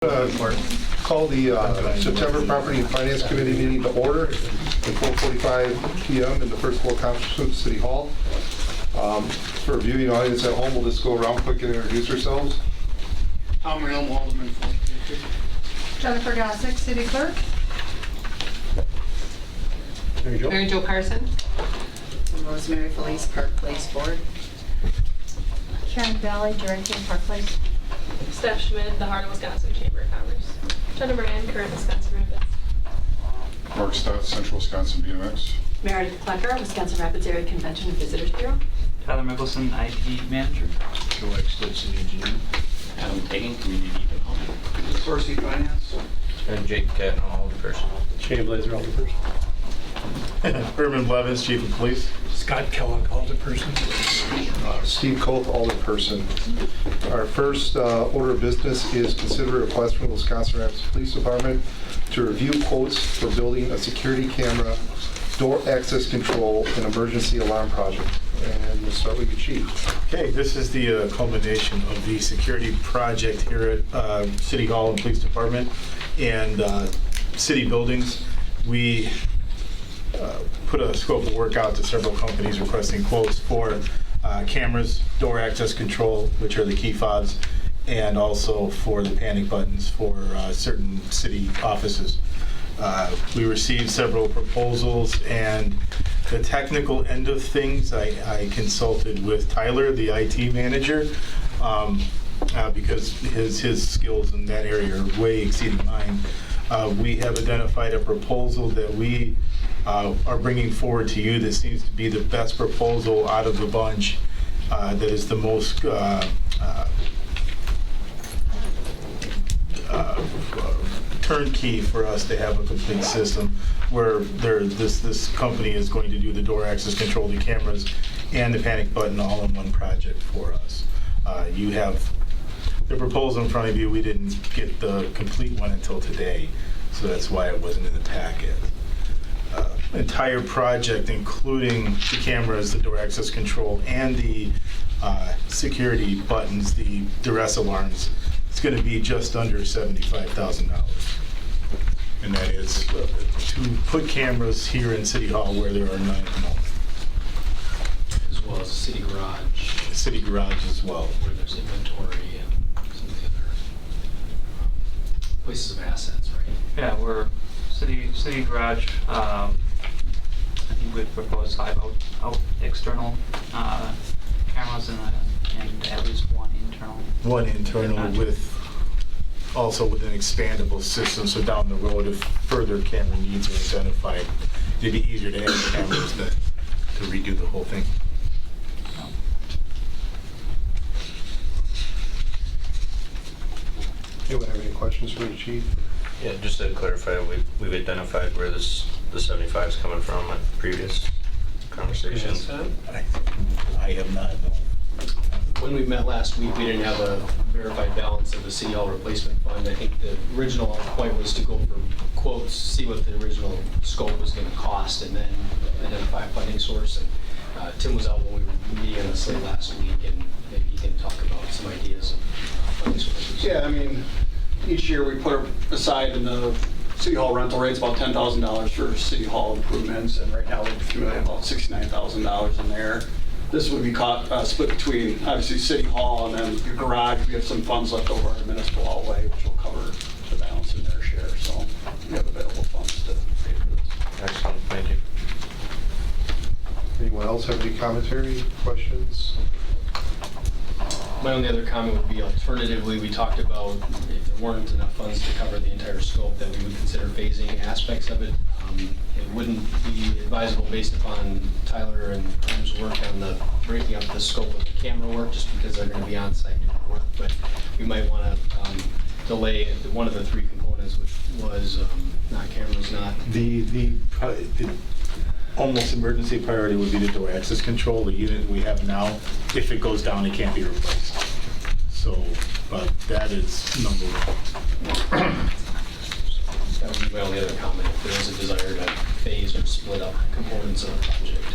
Call the September Property and Finance Committee meeting to order at 4:45 p.m. in the first floor conference room at City Hall. For a viewing audience at home, we'll just go around quick and introduce ourselves. Tom Realm, Alderman 4th District. Jennifer Gossick, City Clerk. Mary Jo Carson. Rosemary Felice, Park Place Board. Karen Valley, Directing Park Place. Steph Schmidt, the Heart of Wisconsin Chamber of Commerce. Jenna Moran, current Wisconsin Rapids. Mark Stott, Central Wisconsin BMX. Meredith Plecker, Wisconsin Rapids Area Convention and Visitors Bureau. Tyler Mickelson, IT Manager. Joe Exley, City Engineer. Adam Tagging, Community Development. Sorcy Finance. And Jake Catton, Alderperson. Shane Blazer, Alderperson. Herman Blevins, Chief of Police. Scott Kellogg, Alderperson. Steve Koth, Alderperson. Our first order of business is consider a request from the Wisconsin Rapids Police Department to review quotes for building a security camera, door access control, and emergency alarm project. And we'll start with you, Chief. Okay, this is the culmination of the security project here at City Hall and Police Department and city buildings. We put a scope of work out to several companies requesting quotes for cameras, door access control, which are the key fobs, and also for the panic buttons for certain city offices. We received several proposals, and the technical end of things, I consulted with Tyler, the IT manager, because his skills in that area are way exceeding mine. We have identified a proposal that we are bringing forward to you that seems to be the best proposal out of the bunch, that is the most turnkey for us to have a complete system where this company is going to do the door access control, the cameras, and the panic button all in one project for us. You have the proposal in front of you. We didn't get the complete one until today, so that's why it wasn't in the packet. Entire project, including the cameras, the door access control, and the security buttons, the duress alarms, it's going to be just under $75,000. And that is to put cameras here in City Hall where there are none at the moment. As well as a city garage. City garage as well. Where there's inventory and some of the other places of assets, right? Yeah, we're city garage. I think we'd propose 5 out external cameras and at least one internal. One internal with also with an expandable system, so down the road if further camera needs are identified, it'd be easier to add cameras than to redo the whole thing. Anyone have any questions for the Chief? Yeah, just to clarify, we've identified where the 75 is coming from at previous conversations. I have not, no. When we met last week, we didn't have a verified balance of the City Hall replacement fund. I think the original point was to go for quotes, see what the original scope was going to cost, and then identify a funding source. And Tim was out when we were meeting on this late last week, and maybe he can talk about some ideas of funding sources. Yeah, I mean, each year we put aside in the City Hall rental rates about $10,000 for City Hall improvements, and right now we've accumulated about $69,000 in there. This would be split between, obviously, City Hall and then the garage. We have some funds left over in municipal outlay, which will cover the balance in their share. So we have available funds to pay for this. Excellent, thank you. Anyone else have any commentary, questions? My only other comment would be alternatively, we talked about if there weren't enough funds to cover the entire scope, that we would consider phasing aspects of it. It wouldn't be advisable based upon Tyler and Herm's work on the breaking up the scope of the camera work, just because they're going to be on site doing the work. But we might want to delay one of the 3 components, which was not cameras, not The almost emergency priority would be the door access control, the unit we have now. If it goes down, it can't be replaced. So, but that is number 1. That would be my only other comment, if there is a desire to phase or split up components of the project.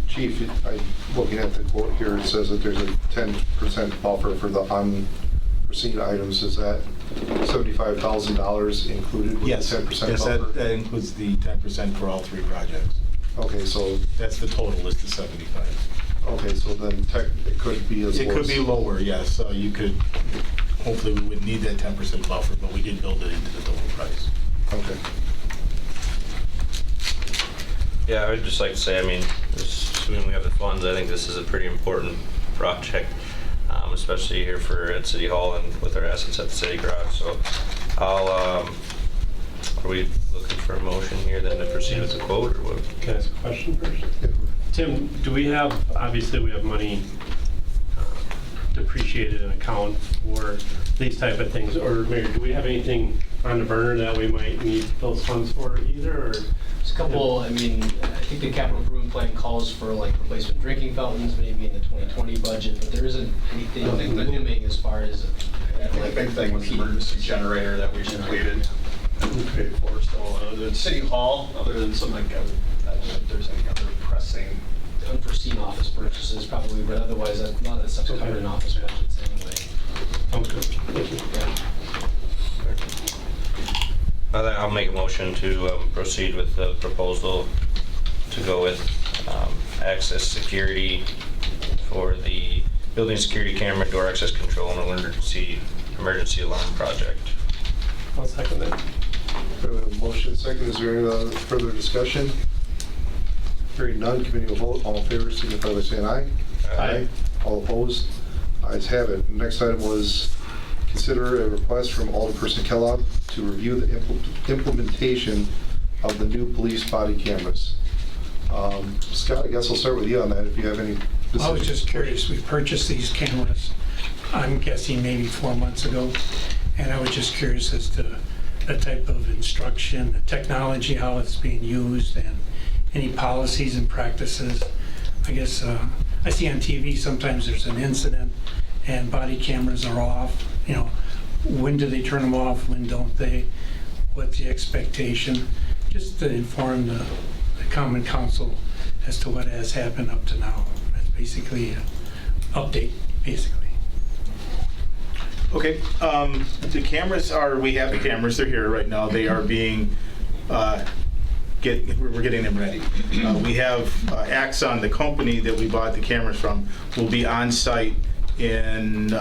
Chief, looking at the quote here, it says that there's a 10% buffer for the unforeseen items, is that $75,000 included with Yes, the 10% yes, buffer? that includes the 10% for all three projects. Okay, so, That's the total, is the 75. okay, so then it could be as low It could as- be lower, yes. You could, hopefully we wouldn't need that 10% buffer, but we did build it into the total price. Okay. Yeah, I would just like to say, I mean, assuming we have the funds, I think this is a pretty important project, especially here at City Hall and with our assets at the City Garage. So are we looking for a motion here then to proceed with the quote, or what? Can I ask a question first? Tim, do we have, obviously we have money depreciated in account for these type of things, or Mayor, do we have anything on the burner that we might need those funds for either, or? There's a couple, I mean, I think the capital improvement plan calls for like replacement drinking fountains maybe in the 2020 budget, but there isn't anything looming as far as. The big thing was the emergency generator that we completed and paid for. So the City Hall, other than some like, I don't know if there's any other pressing. Unforeseen office purchases probably, but otherwise a lot of that stuff's covered in office budgets anyway. Sounds good. Thank you. Yeah. I'll make a motion to proceed with the proposal to go with access security for the building security camera, door access control, and emergency alarm project. I'll second that. Motion second, is there any further discussion? Hearing none, committee will vote. All in favor, signify by saying aye. Aye. All opposed? Ayes have it. Next item was consider a request from Alderperson Kellogg to review the implementation of the new police body cameras. Scott, I guess I'll start with you on that, if you have any. I was just curious, we purchased these cameras, I'm guessing maybe 4 months ago, and I was just curious as to the type of instruction, the technology, how it's being used, and any policies and practices. I guess I see on TV sometimes there's an incident and body cameras are off. You know, when do they turn them off? When don't they? What's the expectation? Just to inform the Common Council as to what has happened up to now. That's basically an update, basically. Okay, the cameras we have the cameras, they're here right now. They are being, we're getting them ready. We have Axon, the company that we bought the cameras from, will be on site in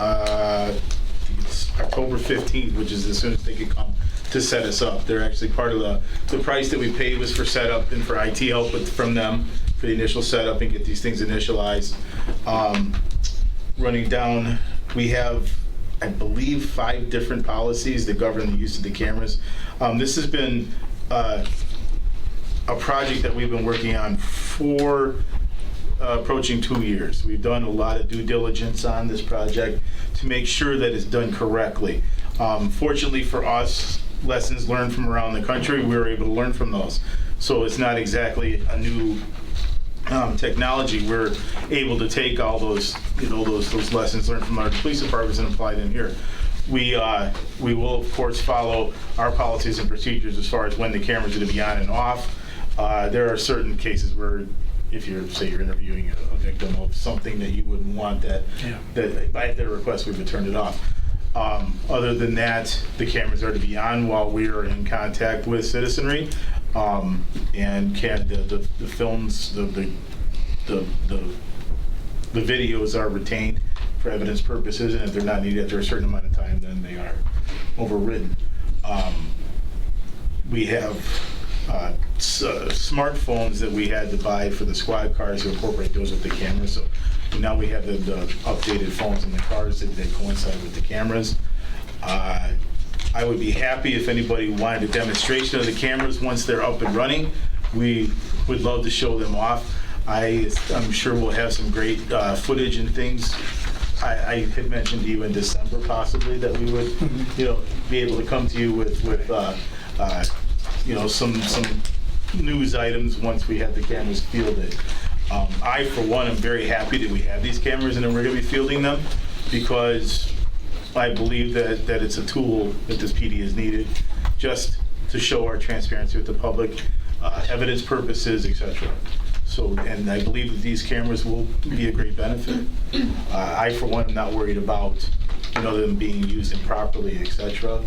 it's October 15th, which is as soon as they can come to set us up. They're actually part of the price that we paid was for setup and for IT help from them for the initial setup and get these things initialized. Running down, we have, I believe, 5 different policies that govern the use of the cameras. This has been a project that we've been working on for approaching 2 years. We've done a lot of due diligence on this project to make sure that it's done correctly. Fortunately for us, lessons learned from around the country, we were able to learn from those. So it's not exactly a new technology. We're able to take all those, those lessons learned from our police departments and apply them here. We will, of course, follow our policies and procedures as far as when the cameras are to be on and off. There are certain cases where, if you're interviewing a victim of something that you wouldn't want, that by their request we would turn it off. Other than that, the cameras are to be on while we are in contact with citizenry, and the films, the videos are retained for evidence purposes, and if they're not needed after a certain amount of time, then they are overridden. We have smartphones that we had to buy for the squad cars to incorporate those with the cameras. So now we have the updated phones in the cars that coincide with the cameras. I would be happy if anybody wanted a demonstration of the cameras once they're up and running. We would love to show them off. I'm sure we'll have some great footage and things. I had mentioned to you in December possibly that we would, be able to come to you with some news items once we have the cameras fielded. I, for one, am very happy that we have these cameras and that we're going to be fielding them, because I believe that it's a tool that this PD is needed just to show our transparency with the public, evidence purposes, etc. So, and I believe that these cameras will be a great benefit. I, for one, am not worried about them being used improperly, etc.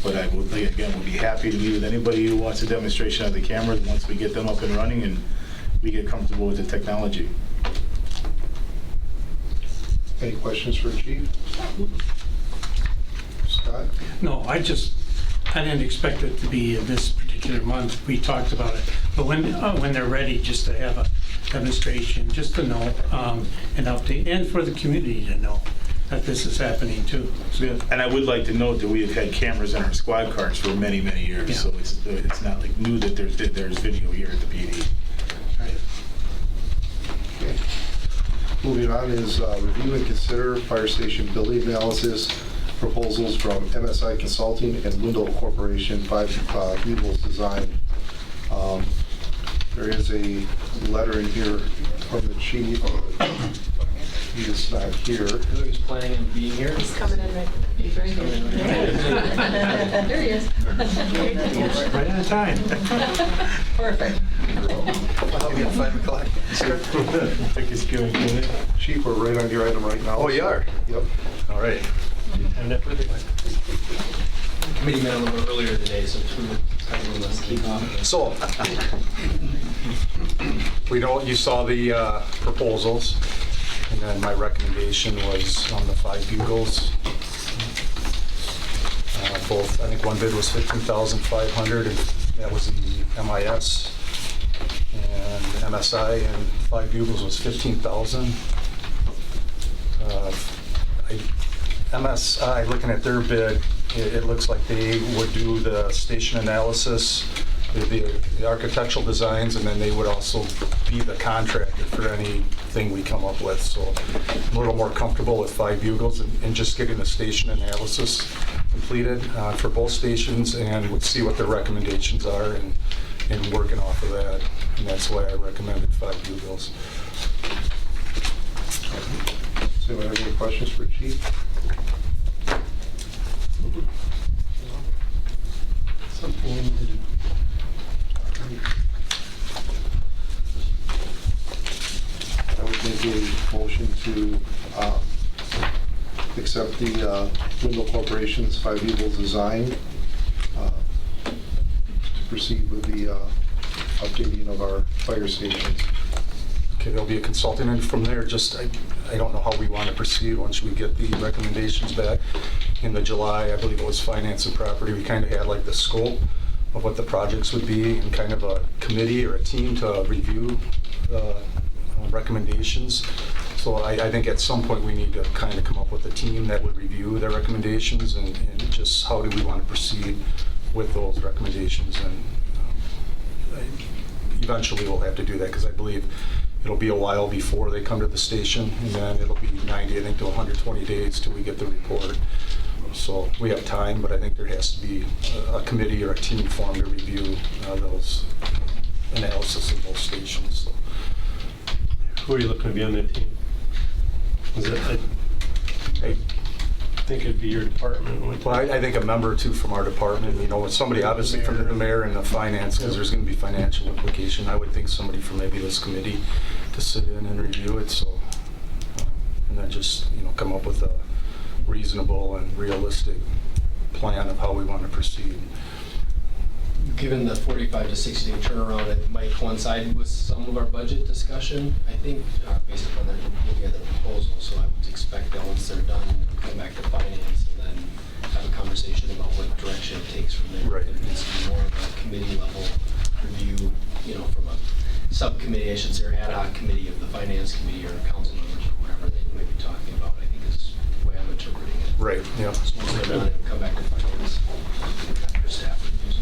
But I would, again, would be happy to meet with anybody who wants a demonstration of the cameras once we get them up and running and we get comfortable with the technology. Any questions for Chief? Scott? No, I didn't expect it to be in this particular month. We talked about it. But when they're ready, just to have a demonstration, just to know, an update, and for the community to know that this is happening too. And I would like to note that we have had cameras in our squad cars for many, many years, Yeah. so it's not like new that there's video here at the PD. Right. Okay. Moving on is review and consider fire station building analysis proposals from MSI Consulting and Wendell Corporation, 5 Bugles Design. There is a letter in here from the chief. He is not here. He's planning on being here. He's coming in right. He's right here. There he is. Right on time. Perfect. I'll be at 5 o'clock. Think it's good. Chief, we're right on your item right now. Oh, you are? Yep. All right. And that perfect. Committee met a little bit earlier today, so let's keep on. So, you saw the proposals, and then my recommendation was on the 5 Bugles. Both, I think one bid was $15,500, and that was the MIS, and MSI, and 5 Bugles was $15,000. MSI, looking at their bid, it looks like they would do the station analysis, the architectural designs, and then they would also be the contractor for anything we come up with. So I'm a little more comfortable with 5 Bugles and just getting the station analysis completed for both stations, and we'll see what their recommendations are and working off of that. And that's why I recommended 5 Bugles. Does anyone have any questions for Chief? Something we need to do. I would make a motion to accept the Wendell Corporation's 5 Bugles design to proceed with the updating of our fire stations. Okay, there'll be a consultant, and from there, I don't know how we want to proceed once we get the recommendations back. In the July, I believe it was finance and property, we kind of had like the scope of what the projects would be and kind of a committee or a team to review recommendations. So I think at some point we need to kind of come up with a team that would review their recommendations and just how do we want to proceed with those recommendations. And eventually we'll have to do that because I believe it'll be a while before they come to the station, and then it'll be 90, I think, to 120 days till we get the report. So we have time, but I think there has to be a committee or a team formed to review those analysis of both stations. So. Who are you looking to be on that team? I think it'd be your department. Well, I think a member or two from our department, somebody obviously from the mayor and the finance, because there's going to be financial implication. I would think somebody from maybe this committee to sit in and review it. So, and then just come up with a reasonable and realistic plan of how we want to proceed. Given the 45 to 60 day turnaround, it might coincide with some of our budget discussion, I think, based upon looking at the proposal. So I would expect that once they're done, we'll come back to finance and then have a conversation about what direction it takes from there. Right. It needs to be more of a committee level review, from a subcommittee, I should say, or ad hoc committee of the finance committee or council members or whatever that you might be talking about. I think is the way I'm interpreting it. Right, yeah. So once they're done, come back to finance after staff reviews.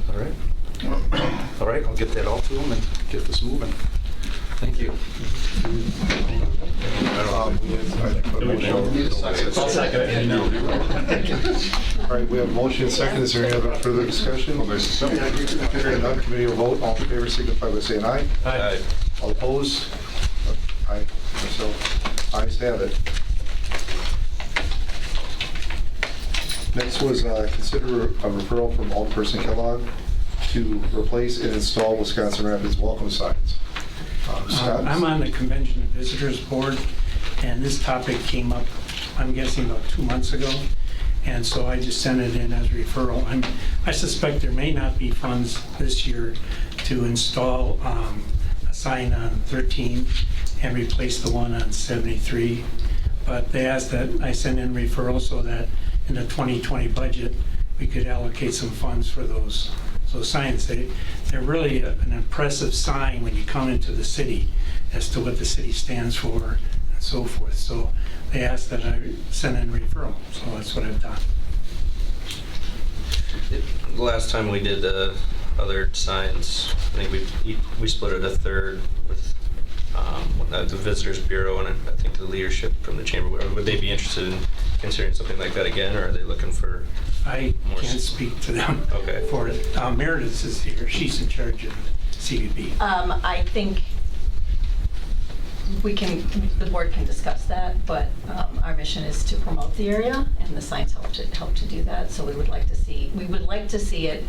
All right. All right, I'll get that all to them and get this moving. Thank you. I'll second it. All right, we have a motion and second. Is there any other further discussion? Hearing none, committee will vote. All in favor signify by saying aye. Aye. All opposed? Aye. So, ayes have it. Next was consider a referral from Alderperson Kellogg to replace and install Wisconsin Rapids welcome signs. So Scott? I'm on the Convention and Visitors Board, and this topic came up, I'm guessing about 2 months ago, and so I just sent it in as a referral. I suspect there may not be funds this year to install a sign on 13 and replace the one on 73, but they asked that I send in referral so that in the 2020 budget, we could allocate some funds for those signs. They're really an impressive sign when you come into the city as to what the city stands for and so forth. So they asked that I send in referral, so that's what I've done. The last time we did the other signs, I think we split it a third with the Visitors Bureau and I think the leadership from the chamber. Would they be interested in considering something like that again, or are they looking for I more? can't speak to them Okay. for it. Meredith is here. She's in charge of CVB. I think the board can discuss that, but our mission is to promote the area, and the signs help to do that. So we would like to see it.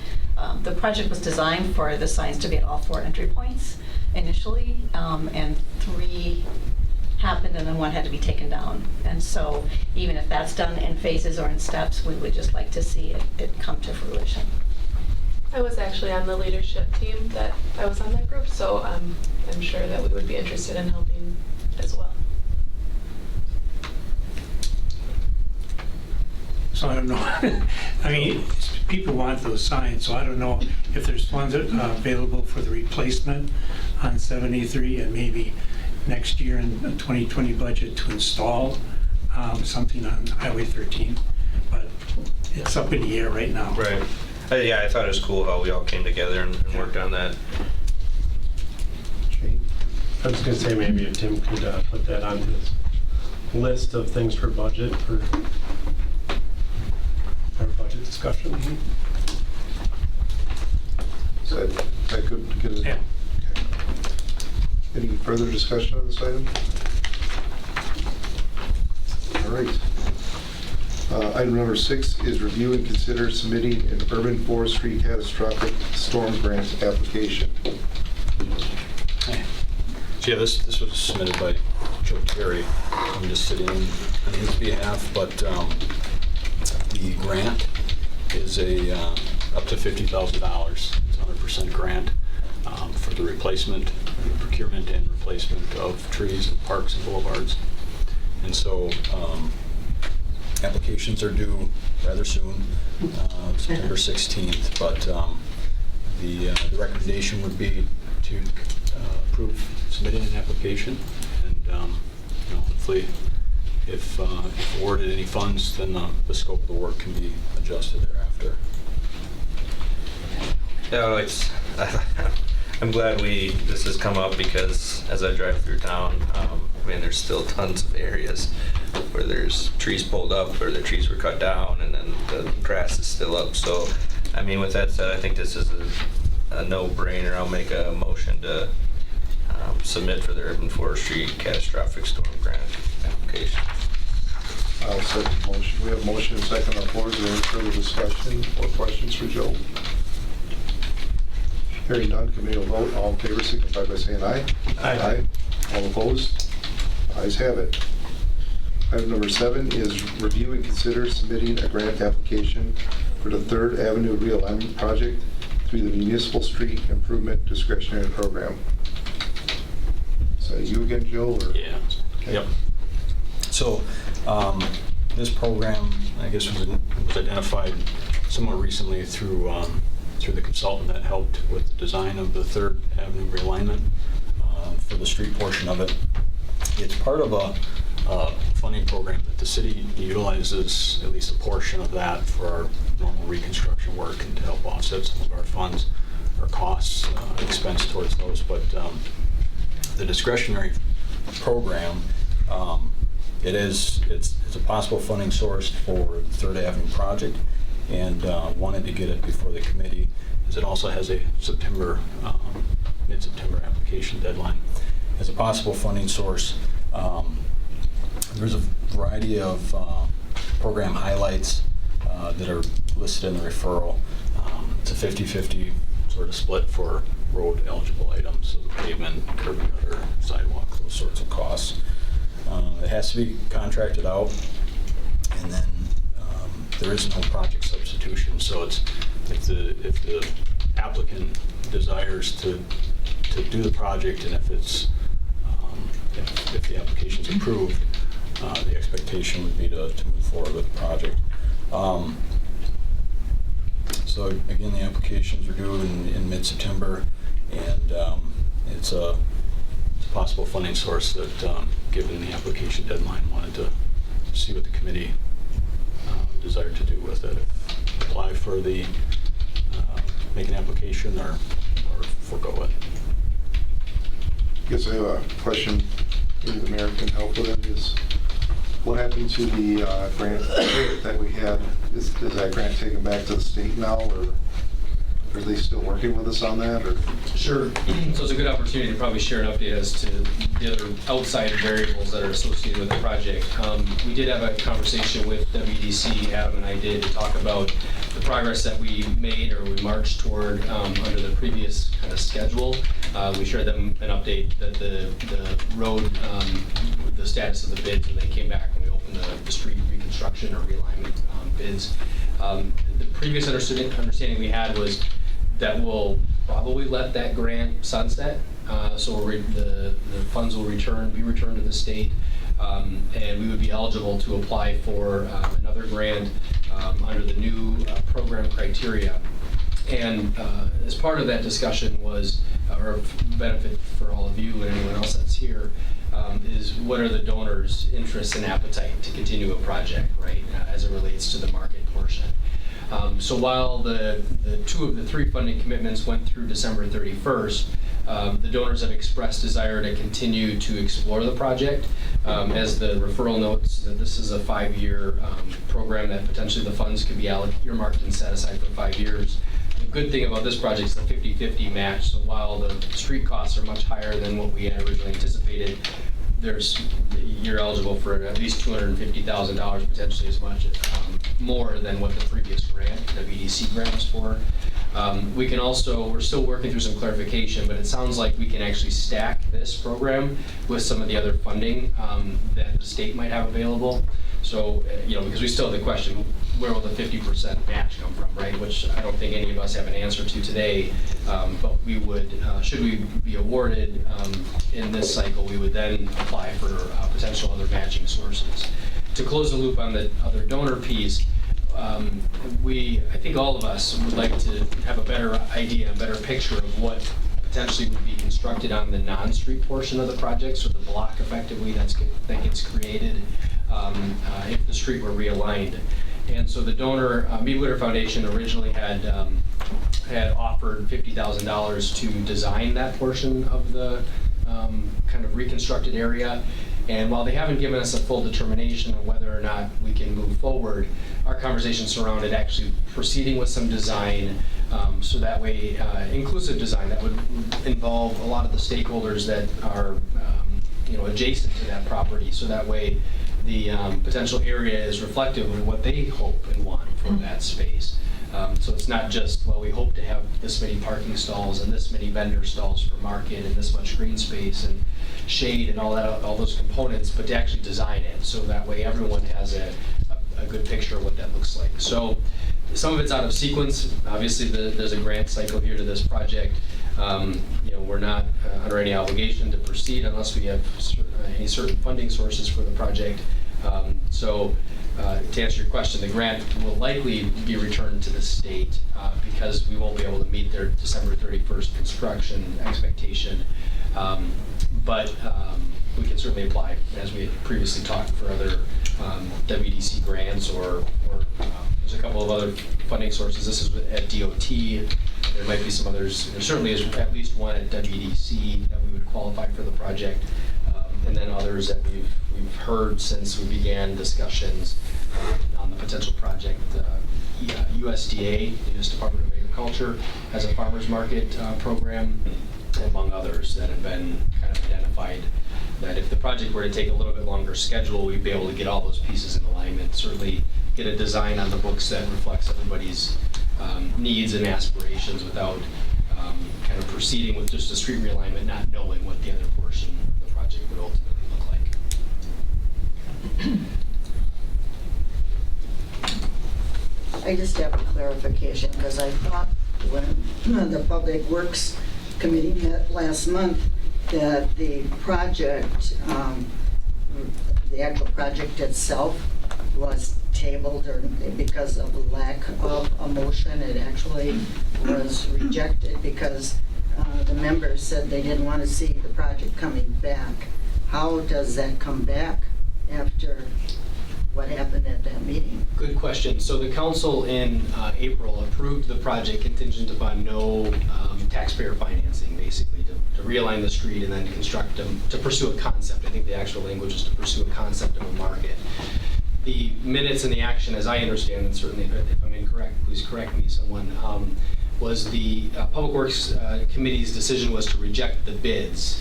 The project was designed for the signs to be at all 4 entry points initially, and 3 happened, and then 1 had to be taken down. And so even if that's done in phases or in steps, we would just like to see it come to fruition. I was actually on the leadership team I was on that group, so I'm sure that we would be interested in helping as well. So I don't know. I mean, people want those signs, so I don't know if there's funds available for the replacement on 73 and maybe next year in the 2020 budget to install something on Highway 13. But it's up in the air right now. Right. Yeah, I thought it was cool how we all came together and worked on that. I was going to say maybe if Tim could put that on his list of things for budget for our budget discussion. Is that good to get it? Yeah. Okay. Any further discussion on this item? All right. Item number 6 is review and consider submitting an urban forestry catastrophic storm grant application. So yeah, this was submitted by Joe Terry. I'm just sitting on his behalf, but the grant is up to $50,000. It's a 100% grant for the replacement, procurement and replacement of trees and parks and boulevards. And so applications are due rather soon, September 16th, but the recommendation would be to approve submitting an application, and hopefully if awarded any funds, then the scope of the work can be adjusted thereafter. Yeah, I'm glad this has come up, because as I drive through town, there's still tons of areas where there's trees pulled up or the trees were cut down and then the grass is still up. So, with that said, I think this is a no-brainer. I'll make a motion to submit for the urban forestry catastrophic storm grant application. I'll second the motion. We have a motion and second on the floor. Is there any further discussion or questions for Joe? Hearing none, committee will vote. All in favor signify by saying aye. Aye. All opposed? Ayes have it. Item number 7 is review and consider submitting a grant application for the 3rd Avenue realignment project through the Municipal Street Improvement Discretionary Program. Is that you again, Joe? Or? Yeah. Okay. Yep. So this program, I guess, was identified somewhat recently through the consultant that helped with the design of the 3rd Avenue realignment for the street portion of it. It's part of a funding program that the city utilizes, at least a portion of that, for our normal reconstruction work and to help offset some of our funds or costs, expense towards those. But the discretionary program, it's a possible funding source for the 3rd Avenue project, and wanted to get it before the committee, as it also has a mid-September application deadline. As a possible funding source, there's a variety of program highlights that are listed in the referral. It's a 50-50 sort of split for road eligible items, so the pavement, curb and gutter, sidewalk, those sorts of costs. It has to be contracted out, and then there is no project substitution, so it's if the applicant desires to do the project, and if it's if the application's approved, the expectation would be to move forward with the project. So again, the applications are due in mid-September, and it's a possible funding source that, given the application deadline, wanted to see what the committee desired to do with it. Apply for the, make an application or forego it. I guess I have a question, maybe the mayor can help with it, is what happened to the grant that we had? Is that grant taken back to the state now, or are they still working with us on that? Or? Sure. So it's a good opportunity to probably share an update as to the other outside variables that are associated with the project. We did have a conversation with WDC, Adam and I did, to talk about the progress that we made or we marched toward under the previous kind of schedule. We shared them an update that the road, the status of the bids when they came back when we opened the street reconstruction or realignment bids. The previous understanding we had was that we'll probably let that grant sunset. So the funds will be returned to the state, and we would be eligible to apply for another grant under the new program criteria. And as part of that discussion was, or benefit for all of you and anyone else that's here, is what are the donors' interests and appetite to continue a project, right, as it relates to the market portion. So while the 2 of the 3 funding commitments went through December 31st, the donors have expressed desire to continue to explore the project. As the referral notes, that this is a 5-year program that potentially the funds could be earmarked and set aside for 5 years. The good thing about this project is the 50-50 match, so while the street costs are much higher than what we had originally anticipated, you're eligible for at least $250,000, potentially as much more than what the previous grant, the WDC grant, was for. We can also, we're still working through some clarification, but it sounds like we can actually stack this program with some of the other funding that the state might have available. So, because we still have the question, where will the 50% match come from, right? Which I don't think any of us have an answer to today. But we would, should we be awarded in this cycle, we would then apply for potential other matching sources. To close the loop on the other donor piece, I think all of us would like to have a better idea, a better picture of what potentially would be constructed on the non-street portion of the project, so the block effectively that gets created if the street were realigned. And so the donor, Meadwitter Foundation, originally had offered $50,000 to design that portion of the kind of reconstructed area. And while they haven't given us a full determination on whether or not we can move forward, our conversation surrounded actually proceeding with some design, so that way, inclusive design that would involve a lot of the stakeholders that are adjacent to that property, so that way the potential area is reflective of what they hope and want for that space. So it's not just, well, we hope to have this many parking stalls and this many vendor stalls for market and this much green space and shade and all that, all those components, but to actually design it so that way everyone has a good picture of what that looks like. So some of it's out of sequence. Obviously, there's a grant cycle here to this project. We're not under any obligation to proceed unless we have any certain funding sources for the project. To answer your question, the grant will likely be returned to the state because we won't be able to meet their December 31st construction expectation. But we can certainly apply, as we had previously talked, for other WDC grants or there's a couple of other funding sources. This is at DOT. There might be some others. There certainly is at least one at WDC that we would qualify for the project. And then others that we've heard since we began discussions on the potential project. USDA, the U.S. Department of Agriculture, has a farmers market program, among others that have been kind of identified. That if the project were to take a little bit longer schedule, we'd be able to get all those pieces in alignment. Certainly get a design on the books that reflects everybody's needs and aspirations without kind of proceeding with just the street realignment, not knowing what the other portion of the project would ultimately look like. I just have a clarification, because I thought when the Public Works Committee met last month, that the project, the actual project itself was tabled, or because of lack of a motion, it actually was rejected because the members said they didn't want to see the project coming back. How does that come back after what happened at that meeting? Good question. So the council in April approved the project contingent upon no taxpayer financing, basically, to realign the street and then construct them, to pursue a concept. I think the actual language is to pursue a concept of a market. The minutes and the action, as I understand, and certainly if I'm incorrect, please correct me, someone, was the Public Works Committee's decision was to reject the bids,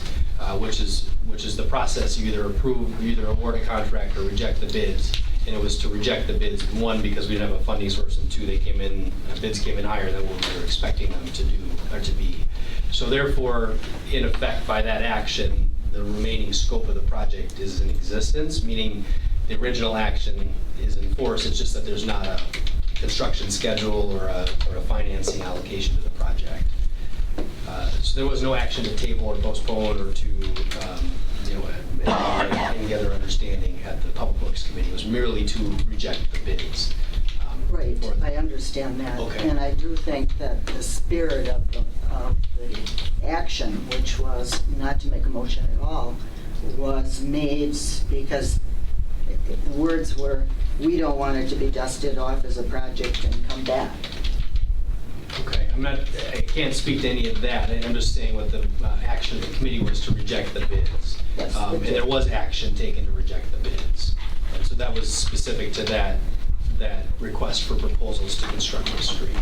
which is the process. You either approve, you either award a contract or reject the bids. And it was to reject the bids, one, because we didn't have a funding source, and two, bids came in higher than what we were expecting them to do or to be. So therefore, in effect, by that action, the remaining scope of the project is in existence, meaning the original action is in force. It's just that there's not a construction schedule or a financing allocation to the project. So there was no action to table or postpone or to any other understanding at the Public Works Committee. It was merely to reject the bids. Right, I understand that. Okay. And I do think that the spirit of the action, which was not to make a motion at all, was made because the words were, we don't want it to be dusted off as a project and come back. Okay, I can't speak to any of that. I'm just saying what the action of the committee was to reject the bids. Yes, And there was action taken to reject the bids. And so that was specific to that request for proposals to construct the street.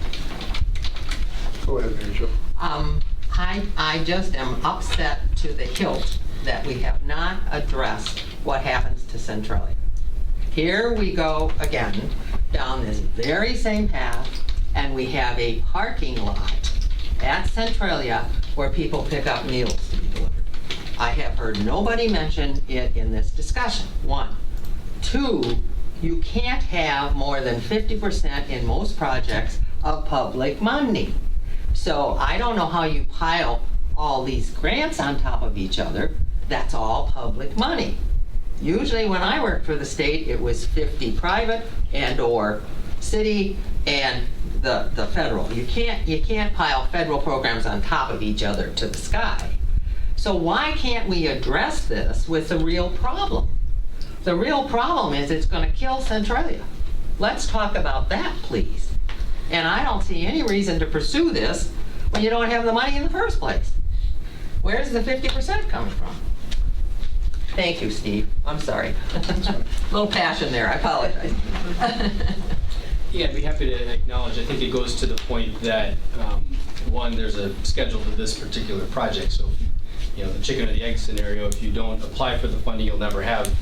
Go ahead, Mary Jo. I just am upset to the hilt that we have not addressed what happens to Centralia. Here we go again down this very same path, and we have a parking lot at Centralia where people pick up meals to be delivered. I have heard nobody mention it in this discussion, one. Two, you can't have more than 50% in most projects of public money. So I don't know how you pile all these grants on top of each other. That's all public money. Usually when I worked for the state, it was 50 private and or city and the federal. You can't pile federal programs on top of each other to the sky. So why can't we address this with the real problem? The real problem is it's going to kill Centralia. Let's talk about that, please. And I don't see any reason to pursue this when you don't have the money in the first place. Where's the 50% coming from? Thank you, Steve. I'm sorry. A little passion there. I apologize. Yeah, I'd be happy to acknowledge. I think it goes to the point that, one, there's a schedule to this particular project. So, the chicken or the egg scenario, if you don't apply for the funding, you'll never have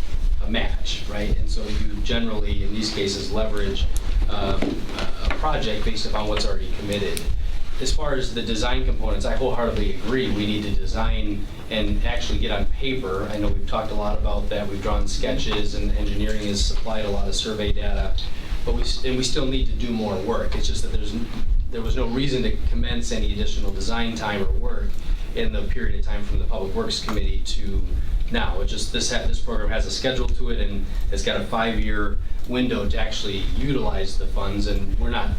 a match, right? And so you generally, in these cases, leverage a project based upon what's already committed. As far as the design components, I wholeheartedly agree. We need to design and actually get on paper. I know we've talked a lot about that. We've drawn sketches, and engineering has supplied a lot of survey data. But we still need to do more work. It's just that there was no reason to commence any additional design time or work in the period of time from the Public Works Committee to now. It's just this program has a schedule to it, and it's got a 5-year window to actually utilize the funds. And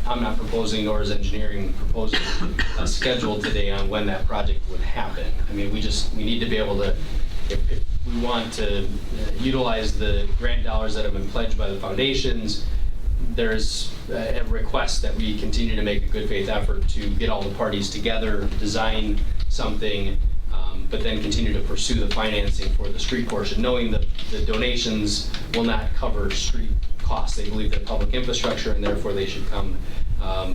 I'm not proposing, nor is engineering proposing a schedule today on when that project would happen. I mean, we need to be able to, if we want to utilize the grant dollars that have been pledged by the foundations, there's a request that we continue to make a good faith effort to get all the parties together, design something, but then continue to pursue the financing for the street portion, knowing that the donations will not cover street costs. They believe they're public infrastructure, and therefore they should come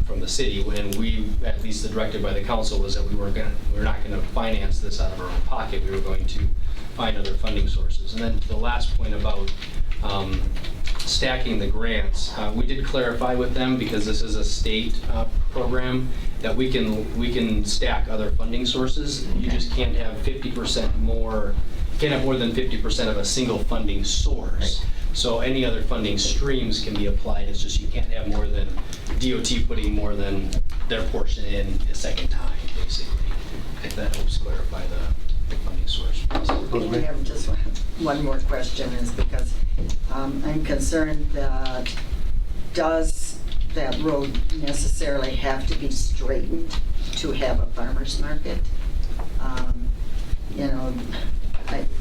from the city. When we, at least the directive by the council, was that we were not going to finance this out of our own pocket. We were going to find other funding sources. And then the last point about stacking the grants, we did clarify with them, because this is a state program, that we can stack other funding sources. You just can't have 50% more, can't have more than 50% of a single funding source. So any other funding streams can be applied. It's just you can't have more than DOT putting more than their portion in a second time, basically. If that helps clarify the funding source. I have just one more question, is because I'm concerned that does that road necessarily have to be straightened to have a farmer's market? You know,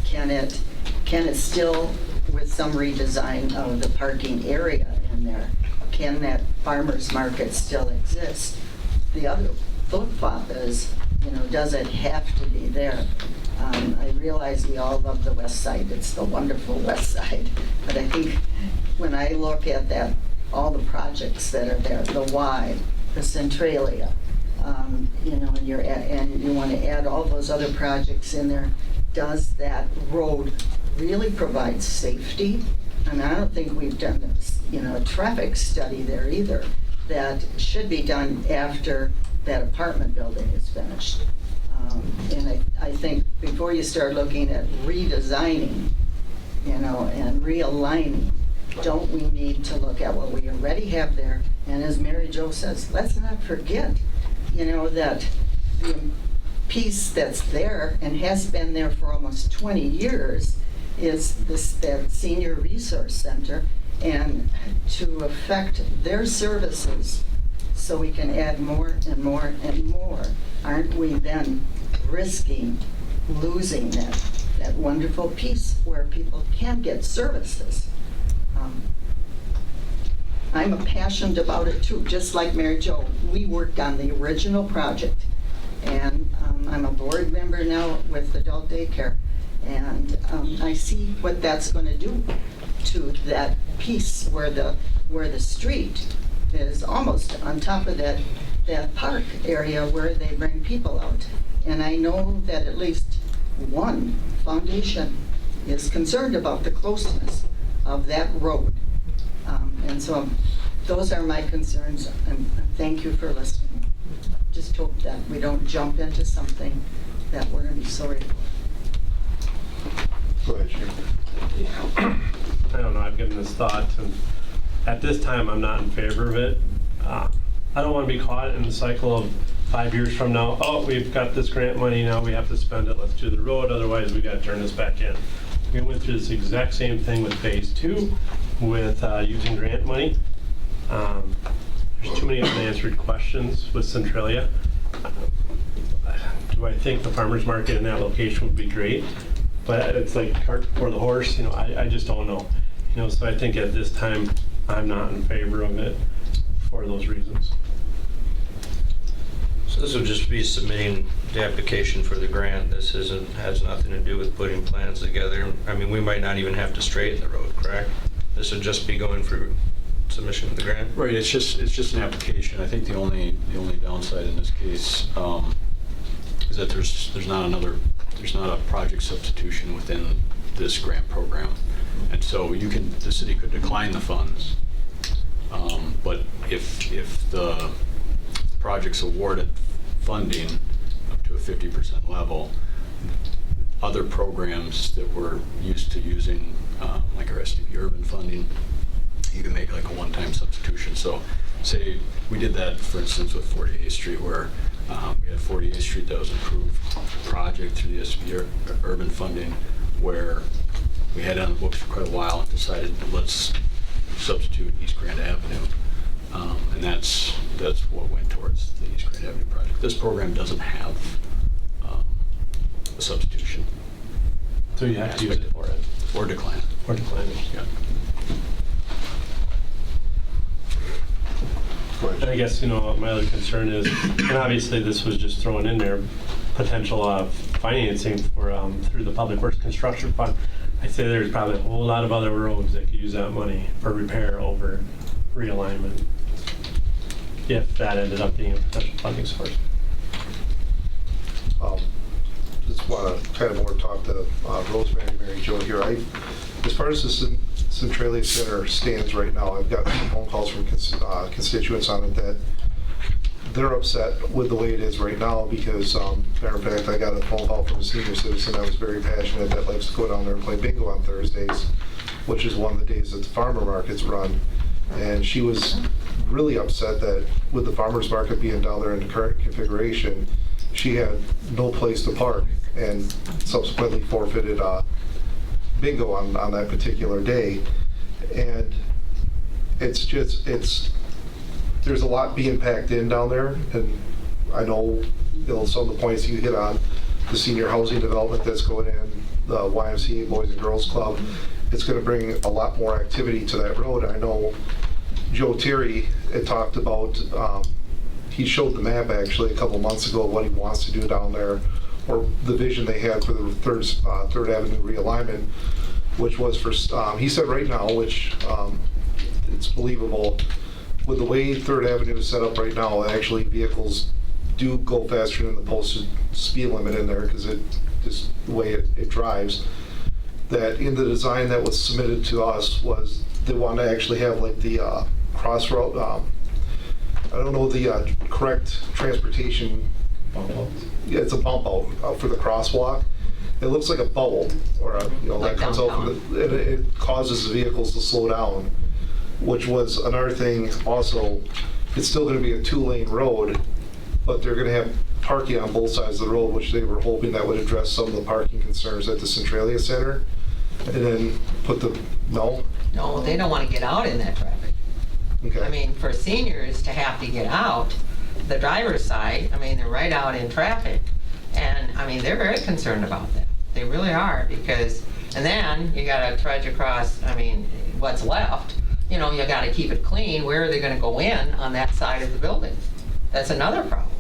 can it still, with some redesign of the parking area in there, can that farmer's market still exist? The other flip-flop is, you know, does it have to be there? I realize we all love the west side. It's the wonderful west side. But I think when I look at that, all the projects that are there, the Y, the Centralia, you know, and you want to add all those other projects in there, does that road really provide safety? And I don't think we've done this, you know, a traffic study there either. That should be done after that apartment building is finished. And I think before you start looking at redesigning, you know, and realigning, don't we need to look at what we already have there? And as Mary Jo says, let's not forget, you know, that the piece that's there and has been there for almost 20 years is that Senior Resource Center, and to affect their services so we can add more and more and more, aren't we then risking losing that wonderful piece where people can get services? I'm passionate about it too, just like Mary Jo. We worked on the original project, and I'm a board member now with adult daycare, and I see what that's going to do to that piece where the street is almost on top of that park area where they bring people out. And I know that at least one foundation is concerned about the closeness of that road. And so those are my concerns, and thank you for listening. Just hope that we don't jump into something that we're going to be sorry for. Go ahead, Jim. I don't know, I've given this thought, and at this time, I'm not in favor of it. I don't want to be caught in the cycle of 5 years from now, oh, we've got this grant money, now we have to spend it, let's do the road, otherwise we got to turn this back in. We went through this exact same thing with phase 2 with using grant money. There's too many unanswered questions with Centralia. Do I think the farmer's market in that location would be great? But it's like cart before the horse, you know, I just don't know. You know, so I think at this time, I'm not in favor of it for those reasons. So this would just be submitting the application for the grant. This has nothing to do with putting plans together. I mean, we might not even have to straighten the road, correct? This would just be going for submission of the grant? Right, it's just an application. I think the only downside in this case is that there's not a project substitution within this grant program. And so the city could decline the funds, but if the project's awarded funding up to a 50% level, other programs that we're used to using, like our STP urban funding, you can make like a one-time substitution. So say we did that, for instance, with 48th Street, where we had 48th Street that was an approved project through the STP urban funding, where we had it on the books for quite a while and decided, let's substitute East Grand Avenue. And that's what went towards the East Grand Avenue project. This program doesn't have a substitution. So you have to use it for it. Or decline it. Or decline it. Yeah. And I guess, you know, my other concern is, and obviously this was just thrown in there, potential financing for through the Public Works Construction Fund. I'd say there's probably a whole lot of other roads that could use that money for repair over realignment, if that ended up being a potential funding source. Just want to kind of more talk to Rosemary and Mary Jo here. As far as the Centralia Center stands right now, I've got some phone calls from constituents on it that they're upset with the way it is right now because, matter of fact, I got a phone call from a senior citizen that was very passionate that likes to go down there and play bingo on Thursdays, which is one of the days that the farmer markets run. And she was really upset that with the farmer's market being down there in the current configuration, she had no place to park and subsequently forfeited bingo on that particular day. And there's a lot being packed in down there, and I know, some of the points you hit on, the senior housing development that's going in, the YMCA Boys and Girls Club, it's going to bring a lot more activity to that road. I know Joe Terry had talked about, he showed the map actually a couple months ago what he wants to do down there, or the vision they had for the Third Avenue realignment, which was for, he said right now, which it's believable, with the way Third Avenue is set up right now, actually vehicles do go faster than the posted speed limit in there because it just the way it drives. That in the design that was submitted to us was they want to actually have like the crossroad. I don't know the correct transportation. Yeah, it's a bump out for the crosswalk. It looks like a bubble, or that comes out from it causes the vehicles to slow down. Which was another thing also, it's still going to be a 2-lane road, but they're going to have parking on both sides of the road, which they were hoping that would address some of the parking concerns at the Centralia Center. And then put the, no, they don't want to get out in that traffic. Okay. I mean, for seniors to have to get out, the driver's side, I mean, they're right out in traffic. And, I mean, they're very concerned about that. They really are, because, and then you got to trudge across, I mean, what's left. You got to keep it clean. Where are they going to go in on that side of the building? That's another problem.